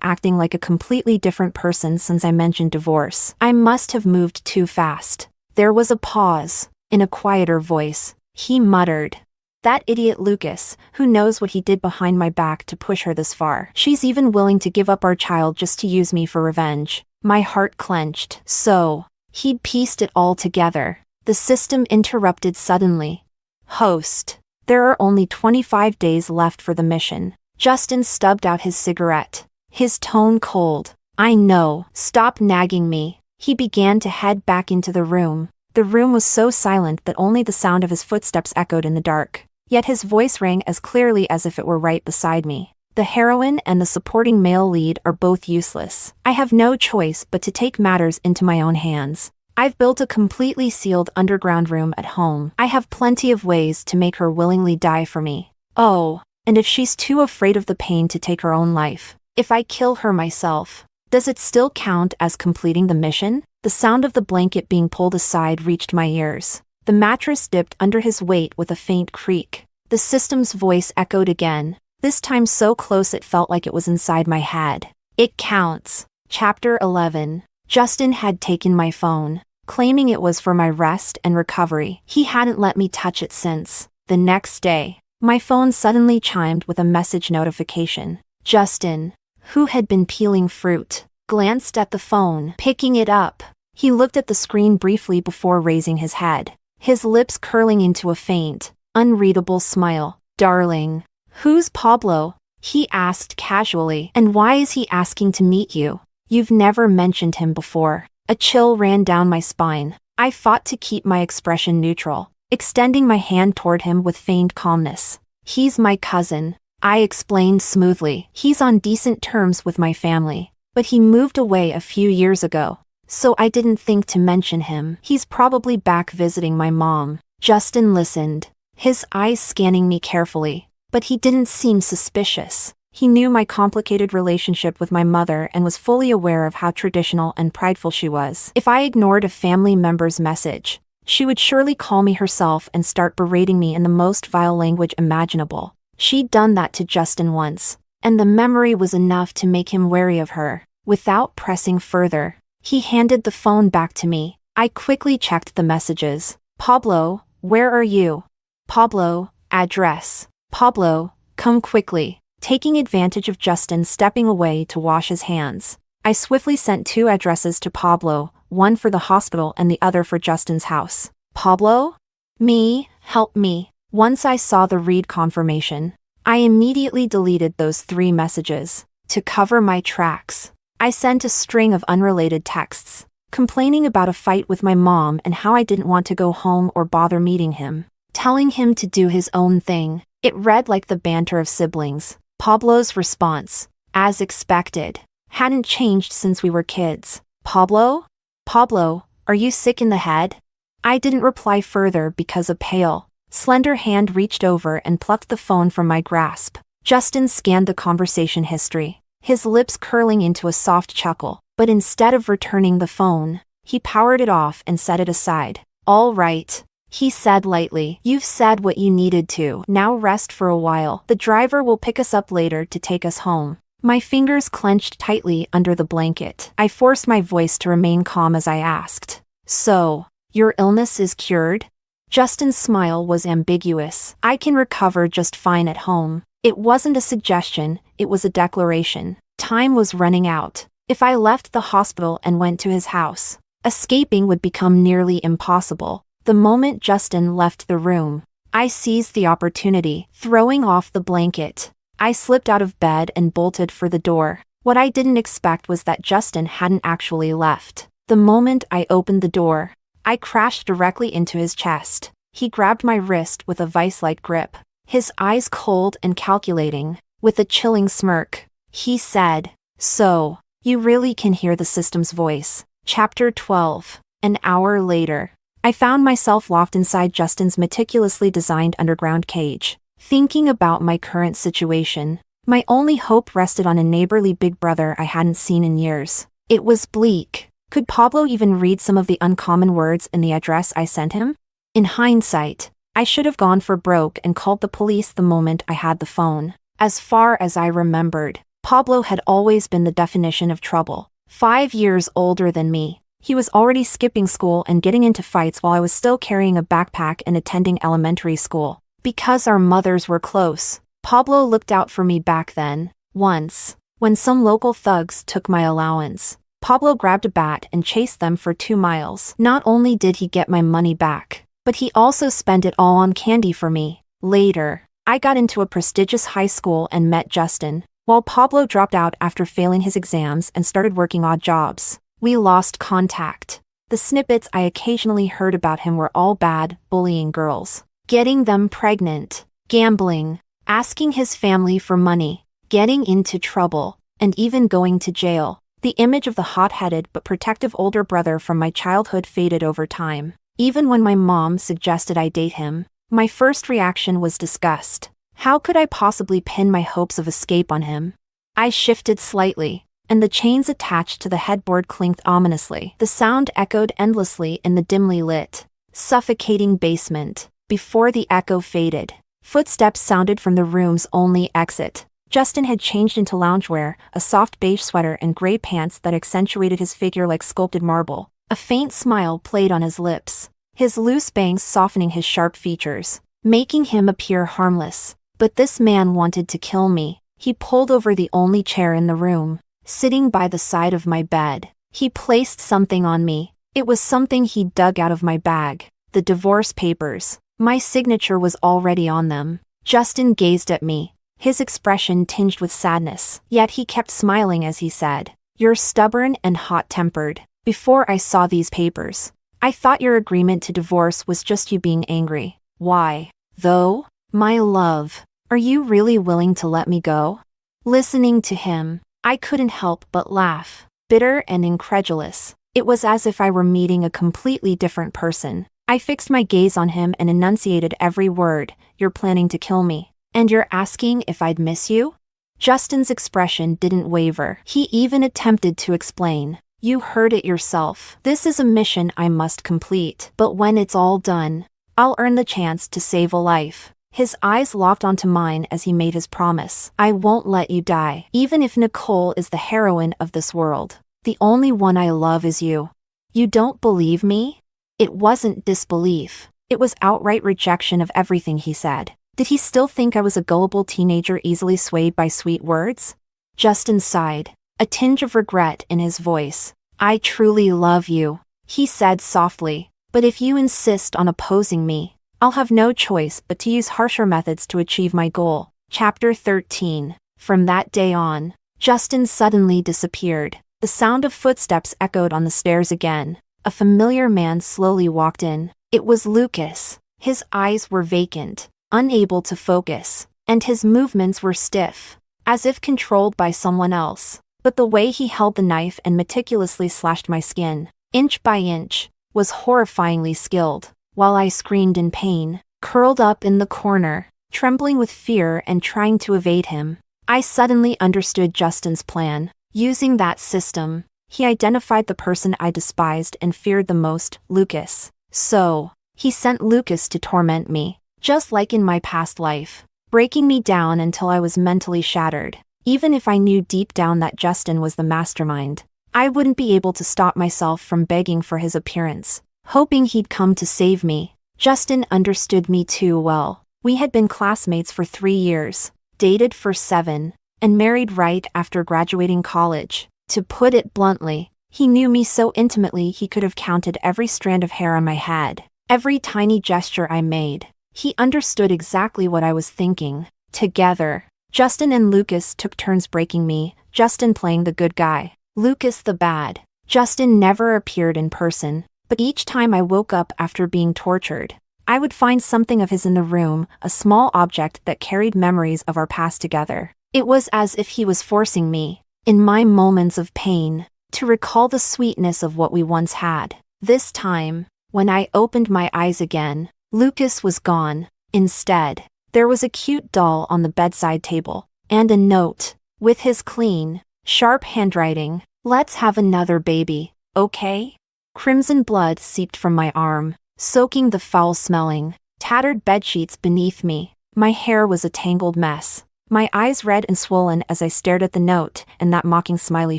acting like a completely different person since I mentioned divorce. I must have moved too fast. There was a pause. In a quieter voice, he muttered, "That idiot Lucas, who knows what he did behind my back to push her this far. She's even willing to give up our child just to use me for revenge." My heart clenched. So, he'd pieced it all together. The system interrupted suddenly. "Host, there are only 25 days left for the mission." Justin stubbed out his cigarette, his tone cold. I know, stop nagging me. He began to head back into the room. The room was so silent that only the sound of his footsteps echoed in the dark. Yet his voice rang as clearly as if it were right beside me. The heroine and the supporting male lead are both useless. I have no choice but to take matters into my own hands. I've built a completely sealed underground room at home. I have plenty of ways to make her willingly die for me. Oh, and if she's too afraid of the pain to take her own life, if I kill her myself, does it still count as completing the mission? The sound of the blanket being pulled aside reached my ears. The mattress dipped under his weight with a faint creak. The system's voice echoed again, this time so close it felt like it was inside my head. It counts. Chapter 11. Justin had taken my phone, claiming it was for my rest and recovery. He hadn't let me touch it since. The next day, my phone suddenly chimed with a message notification. Justin, who had been peeling fruit, glanced at the phone. Picking it up, he looked at the screen briefly before raising his head, his lips curling into a faint, unreadable smile. Darling, who's Pablo? He asked casually. And why is he asking to meet you? You've never mentioned him before. A chill ran down my spine. I fought to keep my expression neutral, extending my hand toward him with feigned calmness. He's my cousin, I explained smoothly. He's on decent terms with my family, but he moved away a few years ago, so I didn't think to mention him. He's probably back visiting my mom. Justin listened, his eyes scanning me carefully, but he didn't seem suspicious. He knew my complicated relationship with my mother and was fully aware of how traditional and prideful she was. If I ignored a family member's message, she would surely call me herself and start berating me in the most vile language imaginable. She'd done that to Justin once, and the memory was enough to make him wary of her. Without pressing further, he handed the phone back to me. I quickly checked the messages. Pablo, where are you? Pablo, address. Pablo, come quickly. Taking advantage of Justin stepping away to wash his hands, I swiftly sent 2 addresses to Pablo, one for the hospital and the other for Justin's house. Pablo? Me, help me. Once I saw the read confirmation, I immediately deleted those 3 messages. To cover my tracks, I sent a string of unrelated texts, complaining about a fight with my mom and how I didn't want to go home or bother meeting him, telling him to do his own thing. It read like the banter of siblings. Pablo's response, as expected, hadn't changed since we were kids. Pablo? Pablo, are you sick in the head? I didn't reply further because a pale, slender hand reached over and plucked the phone from my grasp. Justin scanned the conversation history, his lips curling into a soft chuckle, but instead of returning the phone, he powered it off and set it aside. All right, he said lightly. You've said what you needed to. Now rest for a while. The driver will pick us up later to take us home. My fingers clenched tightly under the blanket. I forced my voice to remain calm as I asked, so, your illness is cured? Justin's smile was ambiguous. I can recover just fine at home. It wasn't a suggestion, it was a declaration. Time was running out. If I left the hospital and went to his house, escaping would become nearly impossible. The moment Justin left the room, I seized the opportunity. Throwing off the blanket, I slipped out of bed and bolted for the door. What I didn't expect was that Justin hadn't actually left. The moment I opened the door, I crashed directly into his chest. He grabbed my wrist with a vice-like grip, his eyes cold and calculating. With a chilling smirk, he said, "So, you really can hear the system's voice." Chapter 12. An hour later, I found myself locked inside Justin's meticulously designed underground cage. Thinking about my current situation, my only hope rested on a neighborly big brother I hadn't seen in years. It was bleak. Could Pablo even read some of the uncommon words in the address I sent him? In hindsight, I should have gone for broke and called the police the moment I had the phone. As far as I remembered, Pablo had always been the definition of trouble. 5 years older than me, he was already skipping school and getting into fights while I was still carrying a backpack and attending elementary school. Because our mothers were close, Pablo looked out for me back then. Once, when some local thugs took my allowance, Pablo grabbed a bat and chased them for 2 miles. Not only did he get my money back, but he also spent it all on candy for me. Later, I got into a prestigious high school and met Justin. while Pablo dropped out after failing his exams and started working odd jobs. We lost contact. The snippets I occasionally heard about him were all bad, bullying girls, getting them pregnant, gambling, asking his family for money, getting into trouble, and even going to jail. The image of the hot-headed but protective older brother from my childhood faded over time. Even when my mom suggested I date him, my first reaction was disgust. How could I possibly pin my hopes of escape on him? I shifted slightly, and the chains attached to the headboard clinked ominously. The sound echoed endlessly in the dimly lit, suffocating basement. Before the echo faded, footsteps sounded from the room's only exit. Justin had changed into loungewear, a soft beige sweater and gray pants that accentuated his figure like sculpted marble. A faint smile played on his lips, his loose bangs softening his sharp features, making him appear harmless. But this man wanted to kill me. He pulled over the only chair in the room, sitting by the side of my bed. He placed something on me. It was something he'd dug out of my bag. The divorce papers. My signature was already on them. Justin gazed at me, his expression tinged with sadness. Yet he kept smiling as he said, "You're stubborn and hot-tempered. Before I saw these papers, I thought your agreement to divorce was just you being angry. Why, though? My love, are you really willing to let me go?" Listening to him, I couldn't help but laugh, bitter and incredulous. It was as if I were meeting a completely different person. I fixed my gaze on him and enunciated every word. "You're planning to kill me. And you're asking if I'd miss you?" Justin's expression didn't waver. He even attempted to explain. "You heard it yourself. This is a mission I must complete. But when it's all done, I'll earn the chance to save a life." His eyes locked onto mine as he made his promise. "I won't let you die. Even if Nicole is the heroine of this world, the only one I love is you." "You don't believe me?" It wasn't disbelief. It was outright rejection of everything he said. Did he still think I was a gullible teenager easily swayed by sweet words? Justin sighed, a tinge of regret in his voice. "I truly love you," he said softly, "but if you insist on opposing me, I'll have no choice but to use harsher methods to achieve my goal." Chapter 13. From that day on, Justin suddenly disappeared. The sound of footsteps echoed on the stairs again. A familiar man slowly walked in. It was Lucas. His eyes were vacant, unable to focus, and his movements were stiff, as if controlled by someone else. But the way he held the knife and meticulously slashed my skin, inch by inch, was horrifyingly skilled. While I screamed in pain, curled up in the corner, trembling with fear and trying to evade him, I suddenly understood Justin's plan. Using that system, he identified the person I despised and feared the most, Lucas. So, he sent Lucas to torment me, just like in my past life, breaking me down until I was mentally shattered. Even if I knew deep down that Justin was the mastermind, I wouldn't be able to stop myself from begging for his appearance, hoping he'd come to save me. Justin understood me too well. We had been classmates for 3 years, dated for 7, and married right after graduating college. To put it bluntly, he knew me so intimately he could have counted every strand of hair on my head, every tiny gesture I made. He understood exactly what I was thinking. Together, Justin and Lucas took turns breaking me, Justin playing the good guy, Lucas the bad. Justin never appeared in person, but each time I woke up after being tortured, I would find something of his in the room, a small object that carried memories of our past together. It was as if he was forcing me, in my moments of pain, to recall the sweetness of what we once had. This time, when I opened my eyes again, Lucas was gone. Instead, there was a cute doll on the bedside table, and a note, with his clean, sharp handwriting. "Let's have another baby, okay?" Crimson blood seeped from my arm, soaking the foul-smelling, tattered bedsheets beneath me. My hair was a tangled mess, my eyes red and swollen as I stared at the note and that mocking smiley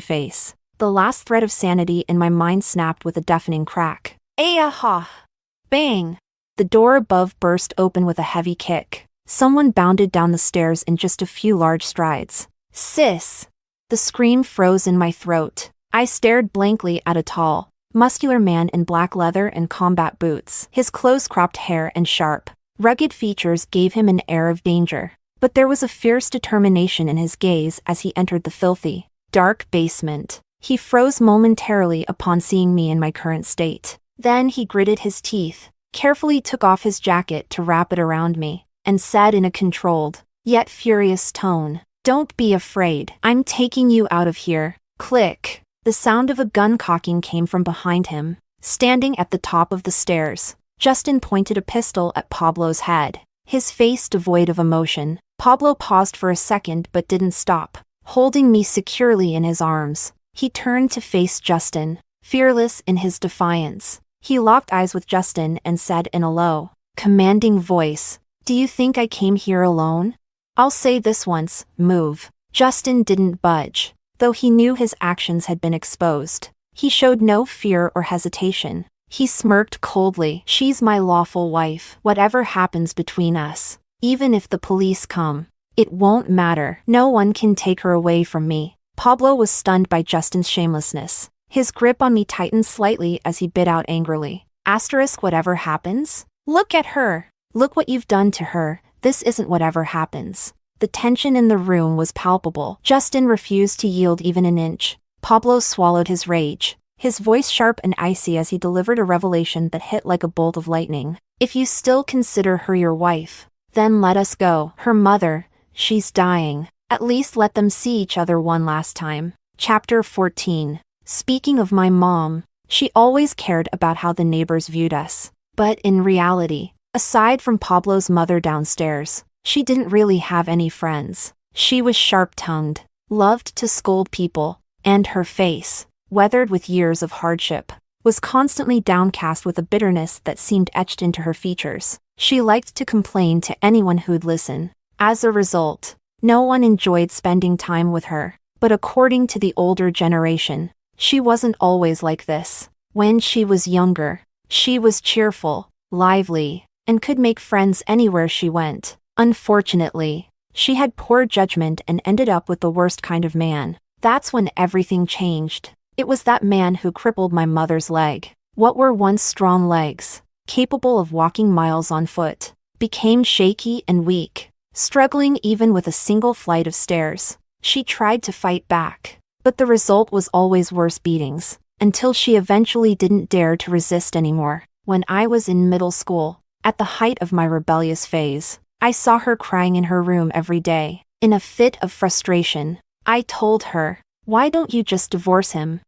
face. The last thread of sanity in my mind snapped with a deafening crack. Ayaha! Bang! The door above burst open with a heavy kick. Someone bounded down the stairs in just a few large strides. "Sis!" The scream froze in my throat. I stared blankly at a tall, muscular man in black leather and combat boots. His close-cropped hair and sharp, rugged features gave him an air of danger. but there was a fierce determination in his gaze as he entered the filthy, dark basement. He froze momentarily upon seeing me in my current state. Then he gritted his teeth, carefully took off his jacket to wrap it around me, and said in a controlled, yet furious tone, "Don't be afraid. I'm taking you out of here." Click. The sound of a gun cocking came from behind him. Standing at the top of the stairs, Justin pointed a pistol at Pablo's head, his face devoid of emotion. Pablo paused for a second but didn't stop, holding me securely in his arms. He turned to face Justin, fearless in his defiance. He locked eyes with Justin and said in a low, commanding voice, "Do you think I came here alone? I'll say this once, move." Justin didn't budge, though he knew his actions had been exposed. He showed no fear or hesitation. He smirked coldly. "She's my lawful wife. Whatever happens between us, even if the police come, it won't matter. No one can take her away from me." Pablo was stunned by Justin's shamelessness. His grip on me tightened slightly as he bit out angrily. Asterisk whatever happens? Look at her. Look what you've done to her. This isn't whatever happens. The tension in the room was palpable. Justin refused to yield even an inch. Pablo swallowed his rage, his voice sharp and icy as he delivered a revelation that hit like a bolt of lightning. "If you still consider her your wife, then let us go. Her mother, she's dying. At least let them see each other one last time." Chapter 14. Speaking of my mom, she always cared about how the neighbors viewed us. But in reality, aside from Pablo's mother downstairs, she didn't really have any friends. She was sharp-tongued, loved to scold people, and her face, weathered with years of hardship, was constantly downcast with a bitterness that seemed etched into her features. She liked to complain to anyone who'd listen. As a result, no one enjoyed spending time with her. But according to the older generation, she wasn't always like this. When she was younger, she was cheerful, lively, and could make friends anywhere she went. Unfortunately, she had poor judgment and ended up with the worst kind of man. That's when everything changed. It was that man who crippled my mother's leg. What were once strong legs, capable of walking miles on foot, became shaky and weak, struggling even with a single flight of stairs. She tried to fight back, but the result was always worse beatings, until she eventually didn't dare to resist anymore. When I was in middle school, at the height of my rebellious phase, I saw her crying in her room every day. In a fit of frustration, I told her, "Why don't you just divorce him?"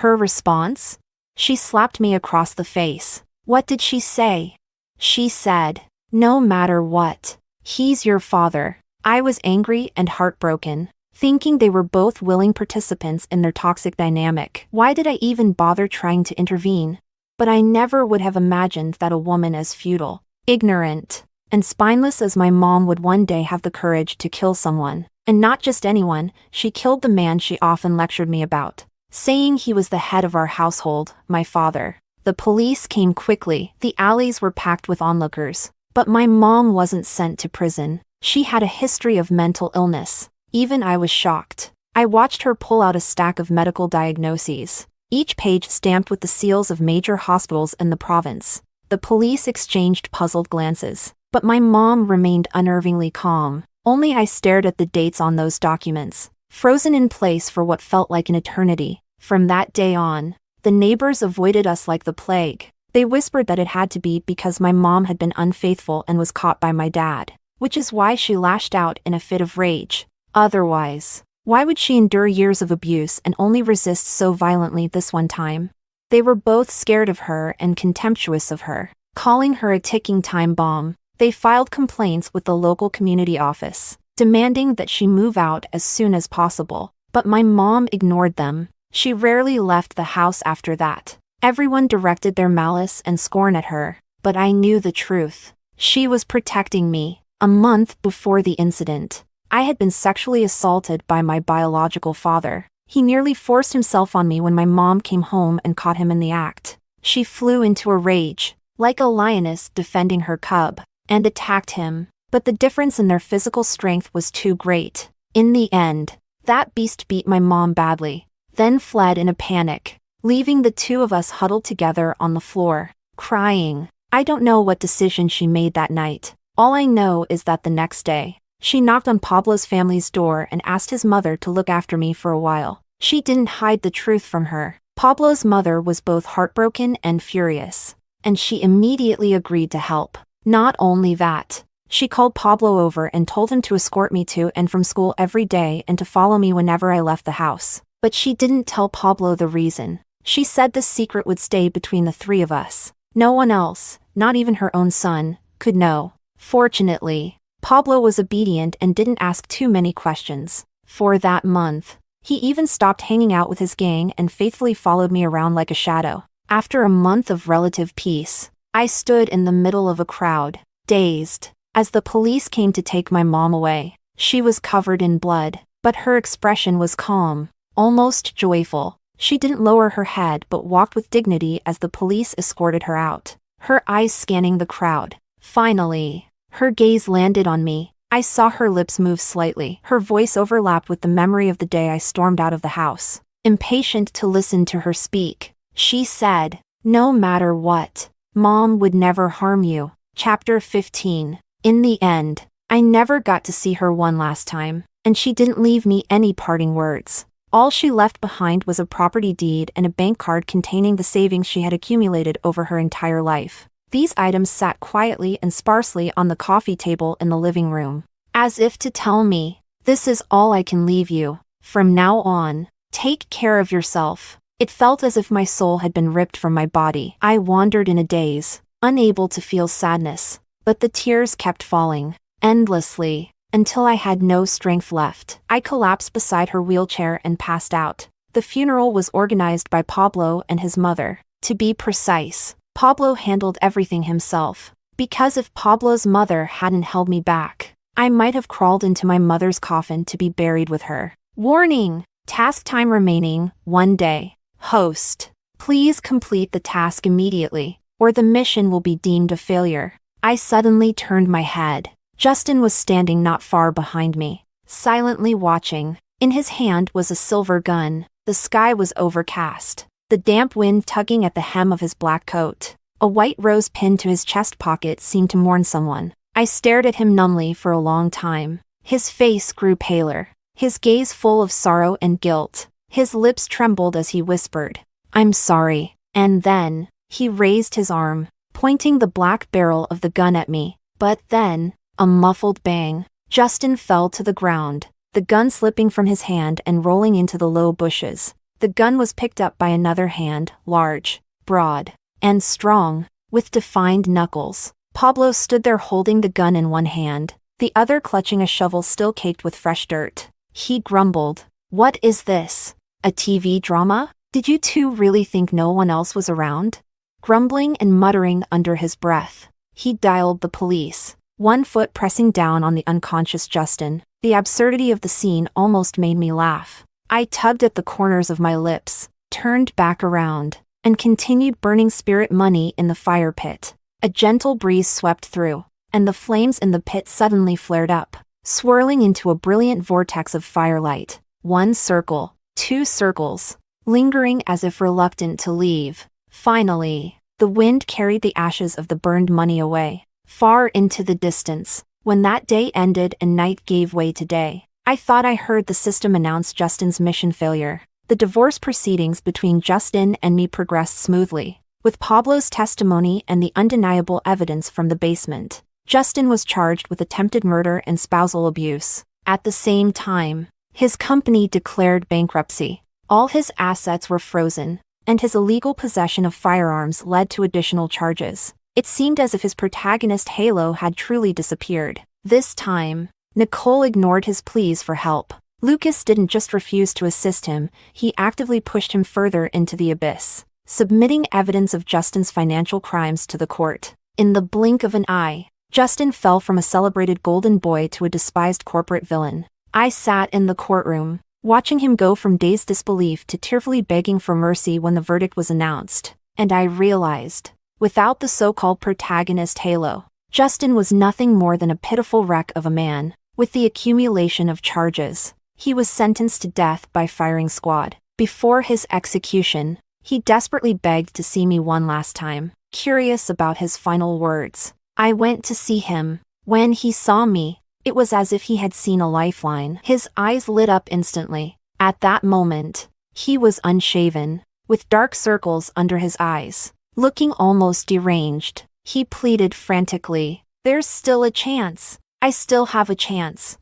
Her response? She slapped me across the face. What did she say? She said, "No matter what, he's your father." I was angry and heartbroken, thinking they were both willing participants in their toxic dynamic. Why did I even bother trying to intervene? But I never would have imagined that a woman as futile, ignorant, and spineless as my mom would one day have the courage to kill someone. And not just anyone, she killed the man she often lectured me about, saying he was the head of our household, my father. The police came quickly. The alleys were packed with onlookers. But my mom wasn't sent to prison. She had a history of mental illness. Even I was shocked. I watched her pull out a stack of medical diagnoses, each page stamped with the seals of major hospitals in the province. The police exchanged puzzled glances, but my mom remained unnervingly calm. Only I stared at the dates on those documents, frozen in place for what felt like an eternity. From that day on, the neighbors avoided us like the plague. They whispered that it had to be because my mom had been unfaithful and was caught by my dad, which is why she lashed out in a fit of rage. Otherwise, why would she endure years of abuse and only resist so violently this one time? They were both scared of her and contemptuous of her, calling her a ticking time bomb. They filed complaints with the local community office, demanding that she move out as soon as possible. But my mom ignored them. She rarely left the house after that. Everyone directed their malice and scorn at her, but I knew the truth. She was protecting me. A month before the incident, I had been sexually assaulted by my biological father. He nearly forced himself on me when my mom came home and caught him in the act. She flew into a rage, like a lioness defending her cub, and attacked him. But the difference in their physical strength was too great. In the end, that beast beat my mom badly, then fled in a panic, leaving the two of us huddled together on the floor, crying. I don't know what decision she made that night. All I know is that the next day, She knocked on Pablo's family's door and asked his mother to look after me for a while. She didn't hide the truth from her. Pablo's mother was both heartbroken and furious, and she immediately agreed to help. Not only that, she called Pablo over and told him to escort me to and from school every day and to follow me whenever I left the house. But she didn't tell Pablo the reason. She said this secret would stay between the three of us. No one else, not even her own son, could know. Fortunately, Pablo was obedient and didn't ask too many questions. For that month, he even stopped hanging out with his gang and faithfully followed me around like a shadow. After a month of relative peace, I stood in the middle of a crowd, dazed, as the police came to take my mom away. She was covered in blood, but her expression was calm, almost joyful. She didn't lower her head but walked with dignity as the police escorted her out, her eyes scanning the crowd. Finally, her gaze landed on me. I saw her lips move slightly. Her voice overlapped with the memory of the day I stormed out of the house. Impatient to listen to her speak, she said, "No matter what, Mom would never harm you." Chapter 15. In the end, I never got to see her one last time, and she didn't leave me any parting words. All she left behind was a property deed and a bank card containing the savings she had accumulated over her entire life. These items sat quietly and sparsely on the coffee table in the living room, as if to tell me, "This is all I can leave you. From now on, take care of yourself." It felt as if my soul had been ripped from my body. I wandered in a daze, unable to feel sadness, but the tears kept falling, endlessly, until I had no strength left. I collapsed beside her wheelchair and passed out. The funeral was organized by Pablo and his mother. To be precise, Pablo handled everything himself, because if Pablo's mother hadn't held me back, I might have crawled into my mother's coffin to be buried with her. Warning! Task time remaining, 1 day. Host, please complete the task immediately, or the mission will be deemed a failure. I suddenly turned my head. Justin was standing not far behind me, silently watching. In his hand was a silver gun. The sky was overcast, the damp wind tugging at the hem of his black coat. A white rose pinned to his chest pocket seemed to mourn someone. I stared at him numbly for a long time. His face grew paler, his gaze full of sorrow and guilt. His lips trembled as he whispered, "I'm sorry." And then, he raised his arm, pointing the black barrel of the gun at me. But then, a muffled bang. Justin fell to the ground, the gun slipping from his hand and rolling into the low bushes. The gun was picked up by another hand, large, broad, and strong, with defined knuckles. Pablo stood there holding the gun in one hand, the other clutching a shovel still caked with fresh dirt. He grumbled, "What is this? A TV drama? Did you two really think no one else was around?" Grumbling and muttering under his breath, he dialed the police, one foot pressing down on the unconscious Justin. The absurdity of the scene almost made me laugh. I tugged at the corners of my lips, turned back around, and continued burning spirit money in the fire pit. A gentle breeze swept through, and the flames in the pit suddenly flared up, swirling into a brilliant vortex of firelight. 1 circle, 2 circles, lingering as if reluctant to leave. Finally, the wind carried the ashes of the burned money away, far into the distance. When that day ended and night gave way to day, I thought I heard the system announce Justin's mission failure. The divorce proceedings between Justin and me progressed smoothly, with Pablo's testimony and the undeniable evidence from the basement. Justin was charged with attempted murder and spousal abuse. At the same time, his company declared bankruptcy. All his assets were frozen, and his illegal possession of firearms led to additional charges. It seemed as if his protagonist Halo had truly disappeared. This time, Nicole ignored his pleas for help. Lucas didn't just refuse to assist him, he actively pushed him further into the abyss, submitting evidence of Justin's financial crimes to the court. In the blink of an eye, Justin fell from a celebrated golden boy to a despised corporate villain. I sat in the courtroom, watching him go from dazed disbelief to tearfully begging for mercy when the verdict was announced, and I realized, without the so-called protagonist Halo, Justin was nothing more than a pitiful wreck of a man. With the accumulation of charges, he was sentenced to death by firing squad. Before his execution, he desperately begged to see me one last time, curious about his final words. I went to see him. When he saw me, It was as if he had seen a lifeline. His eyes lit up instantly. At that moment, he was unshaven, with dark circles under his eyes. Looking almost deranged, he pleaded frantically, "There's still a chance. I still have a chance.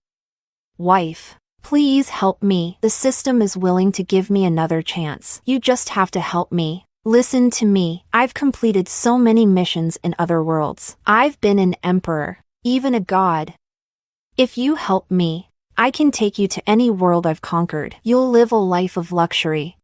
Wife, please help me. The system is willing to give me another chance. You just have to help me. Listen to me. I've completed so many missions in other worlds. I've been an emperor, even a god. If you help me, I can take you to any world I've conquered. You'll live a life of luxury.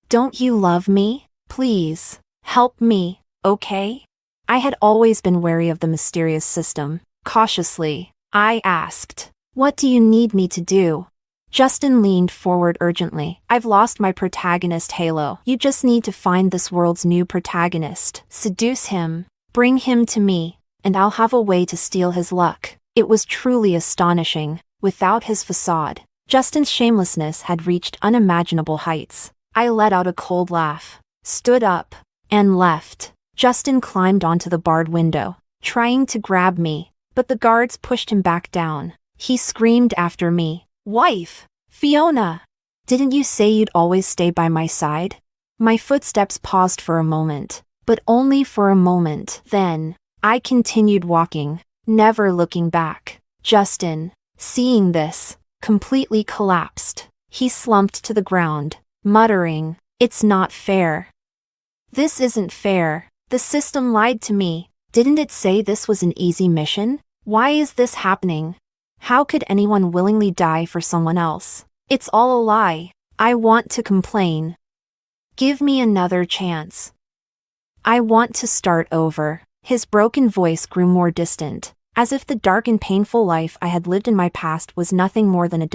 Don't you love me? Please, help me, okay?" I had always been wary of the mysterious system. Cautiously, I asked, "What do you need me to do?" Justin leaned forward urgently. "I've lost my protagonist halo. You just need to find this world's new protagonist. Seduce him, bring him to me, and I'll have a way to steal his luck." It was truly astonishing. Without his facade, Justin's shamelessness had reached unimaginable heights. I let out a cold laugh, stood up, and left. Justin climbed onto the barred window, trying to grab me, but the guards pushed him back down. He screamed after me, "Wife! Fiona! Didn't you say you'd always stay by my side?" My footsteps paused for a moment, but only for a moment. Then, I continued walking, never looking back. Justin, seeing this, completely collapsed. He slumped to the ground, muttering, "It's not fair. This isn't fair. The system lied to me. Didn't it say this was an easy mission? Why is this happening? How could anyone willingly die for someone else? It's all a lie. I want to complain. Give me another chance. I want to start over." His broken voice grew more distant, as if the dark and painful life I had lived in my past was nothing more than a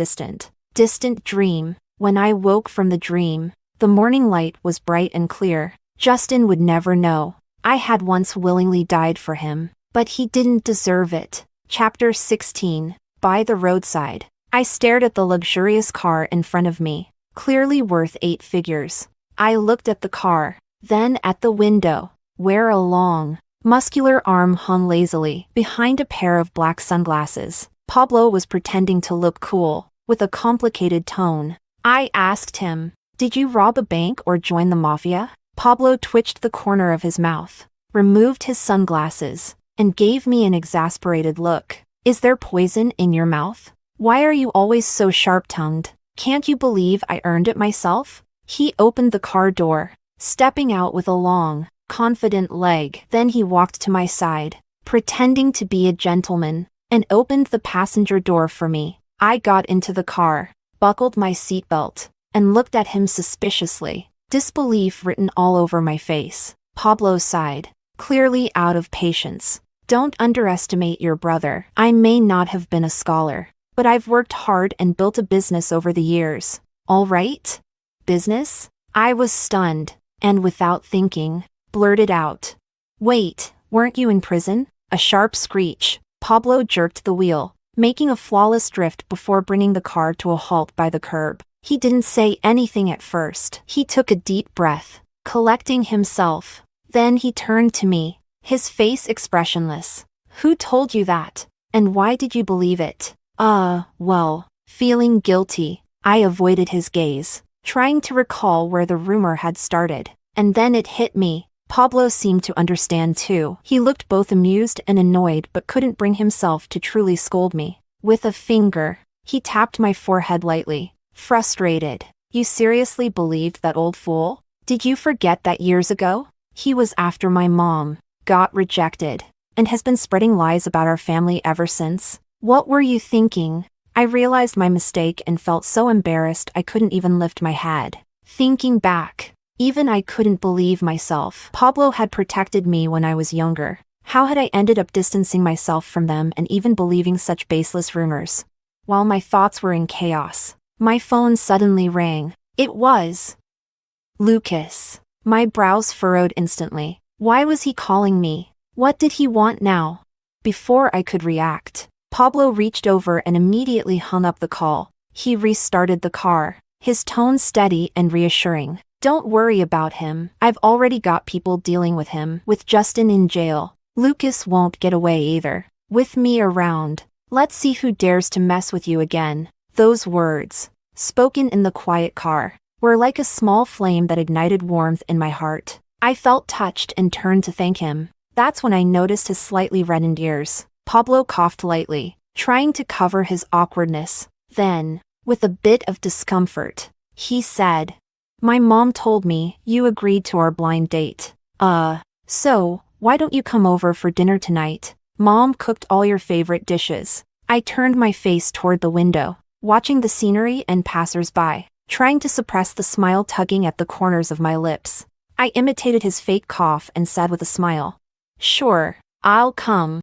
distant dream. When I woke from the dream, the morning light was bright and clear. Justin would never know. I had once willingly died for him, but he didn't deserve it. Chapter 16. By the roadside. I stared at the luxurious car in front of me, clearly worth 8 figures. I looked at the car, then at the window, where a long, muscular arm hung lazily behind a pair of black sunglasses. Pablo was pretending to look cool, with a complicated tone. I asked him, "Did you rob a bank or join the mafia?" Pablo twitched the corner of his mouth, removed his sunglasses, and gave me an exasperated look. "Is there poison in your mouth? Why are you always so sharp-tongued? Can't you believe I earned it myself?" He opened the car door, stepping out with a long, confident leg. Then he walked to my side, pretending to be a gentleman, and opened the passenger door for me. I got into the car, buckled my seatbelt, and looked at him suspiciously, disbelief written all over my face. Pablo sighed, clearly out of patience. "Don't underestimate your brother. I may not have been a scholar, but I've worked hard and built a business over the years." "All right? Business?" I was stunned, and without thinking, blurted out, "Wait, weren't you in prison?" A sharp screech. Pablo jerked the wheel, making a flawless drift before bringing the car to a halt by the curb. He didn't say anything at first. He took a deep breath, collecting himself. Then he turned to me, his face expressionless. "Who told you that? And why did you believe it?" Well, feeling guilty, I avoided his gaze, trying to recall where the rumor had started. And then it hit me. Pablo seemed to understand too. He looked both amused and annoyed but couldn't bring himself to truly scold me. With a finger, he tapped my forehead lightly, frustrated. "You seriously believed that old fool? Did you forget that years ago? He was after my mom, got rejected, and has been spreading lies about our family ever since. What were you thinking?" I realized my mistake and felt so embarrassed I couldn't even lift my head. Thinking back, even I couldn't believe myself. Pablo had protected me when I was younger. How had I ended up distancing myself from them and even believing such baseless rumors? While my thoughts were in chaos, my phone suddenly rang. It was Lucas. My brows furrowed instantly. Why was he calling me? What did he want now? Before I could react, Pablo reached over and immediately hung up the call. He restarted the car, his tone steady and reassuring. "Don't worry about him. I've already got people dealing with him. With Justin in jail, Lucas won't get away either. With me around, Let's see who dares to mess with you again. Those words, spoken in the quiet car, were like a small flame that ignited warmth in my heart. I felt touched and turned to thank him. That's when I noticed his slightly reddened ears. Pablo coughed lightly, trying to cover his awkwardness. Then, with a bit of discomfort, he said, "My mom told me you agreed to our blind date. So, why don't you come over for dinner tonight? Mom cooked all your favorite dishes." I turned my face toward the window, watching the scenery and passers-by, trying to suppress the smile tugging at the corners of my lips. I imitated his fake cough and said with a smile, "Sure, I'll come."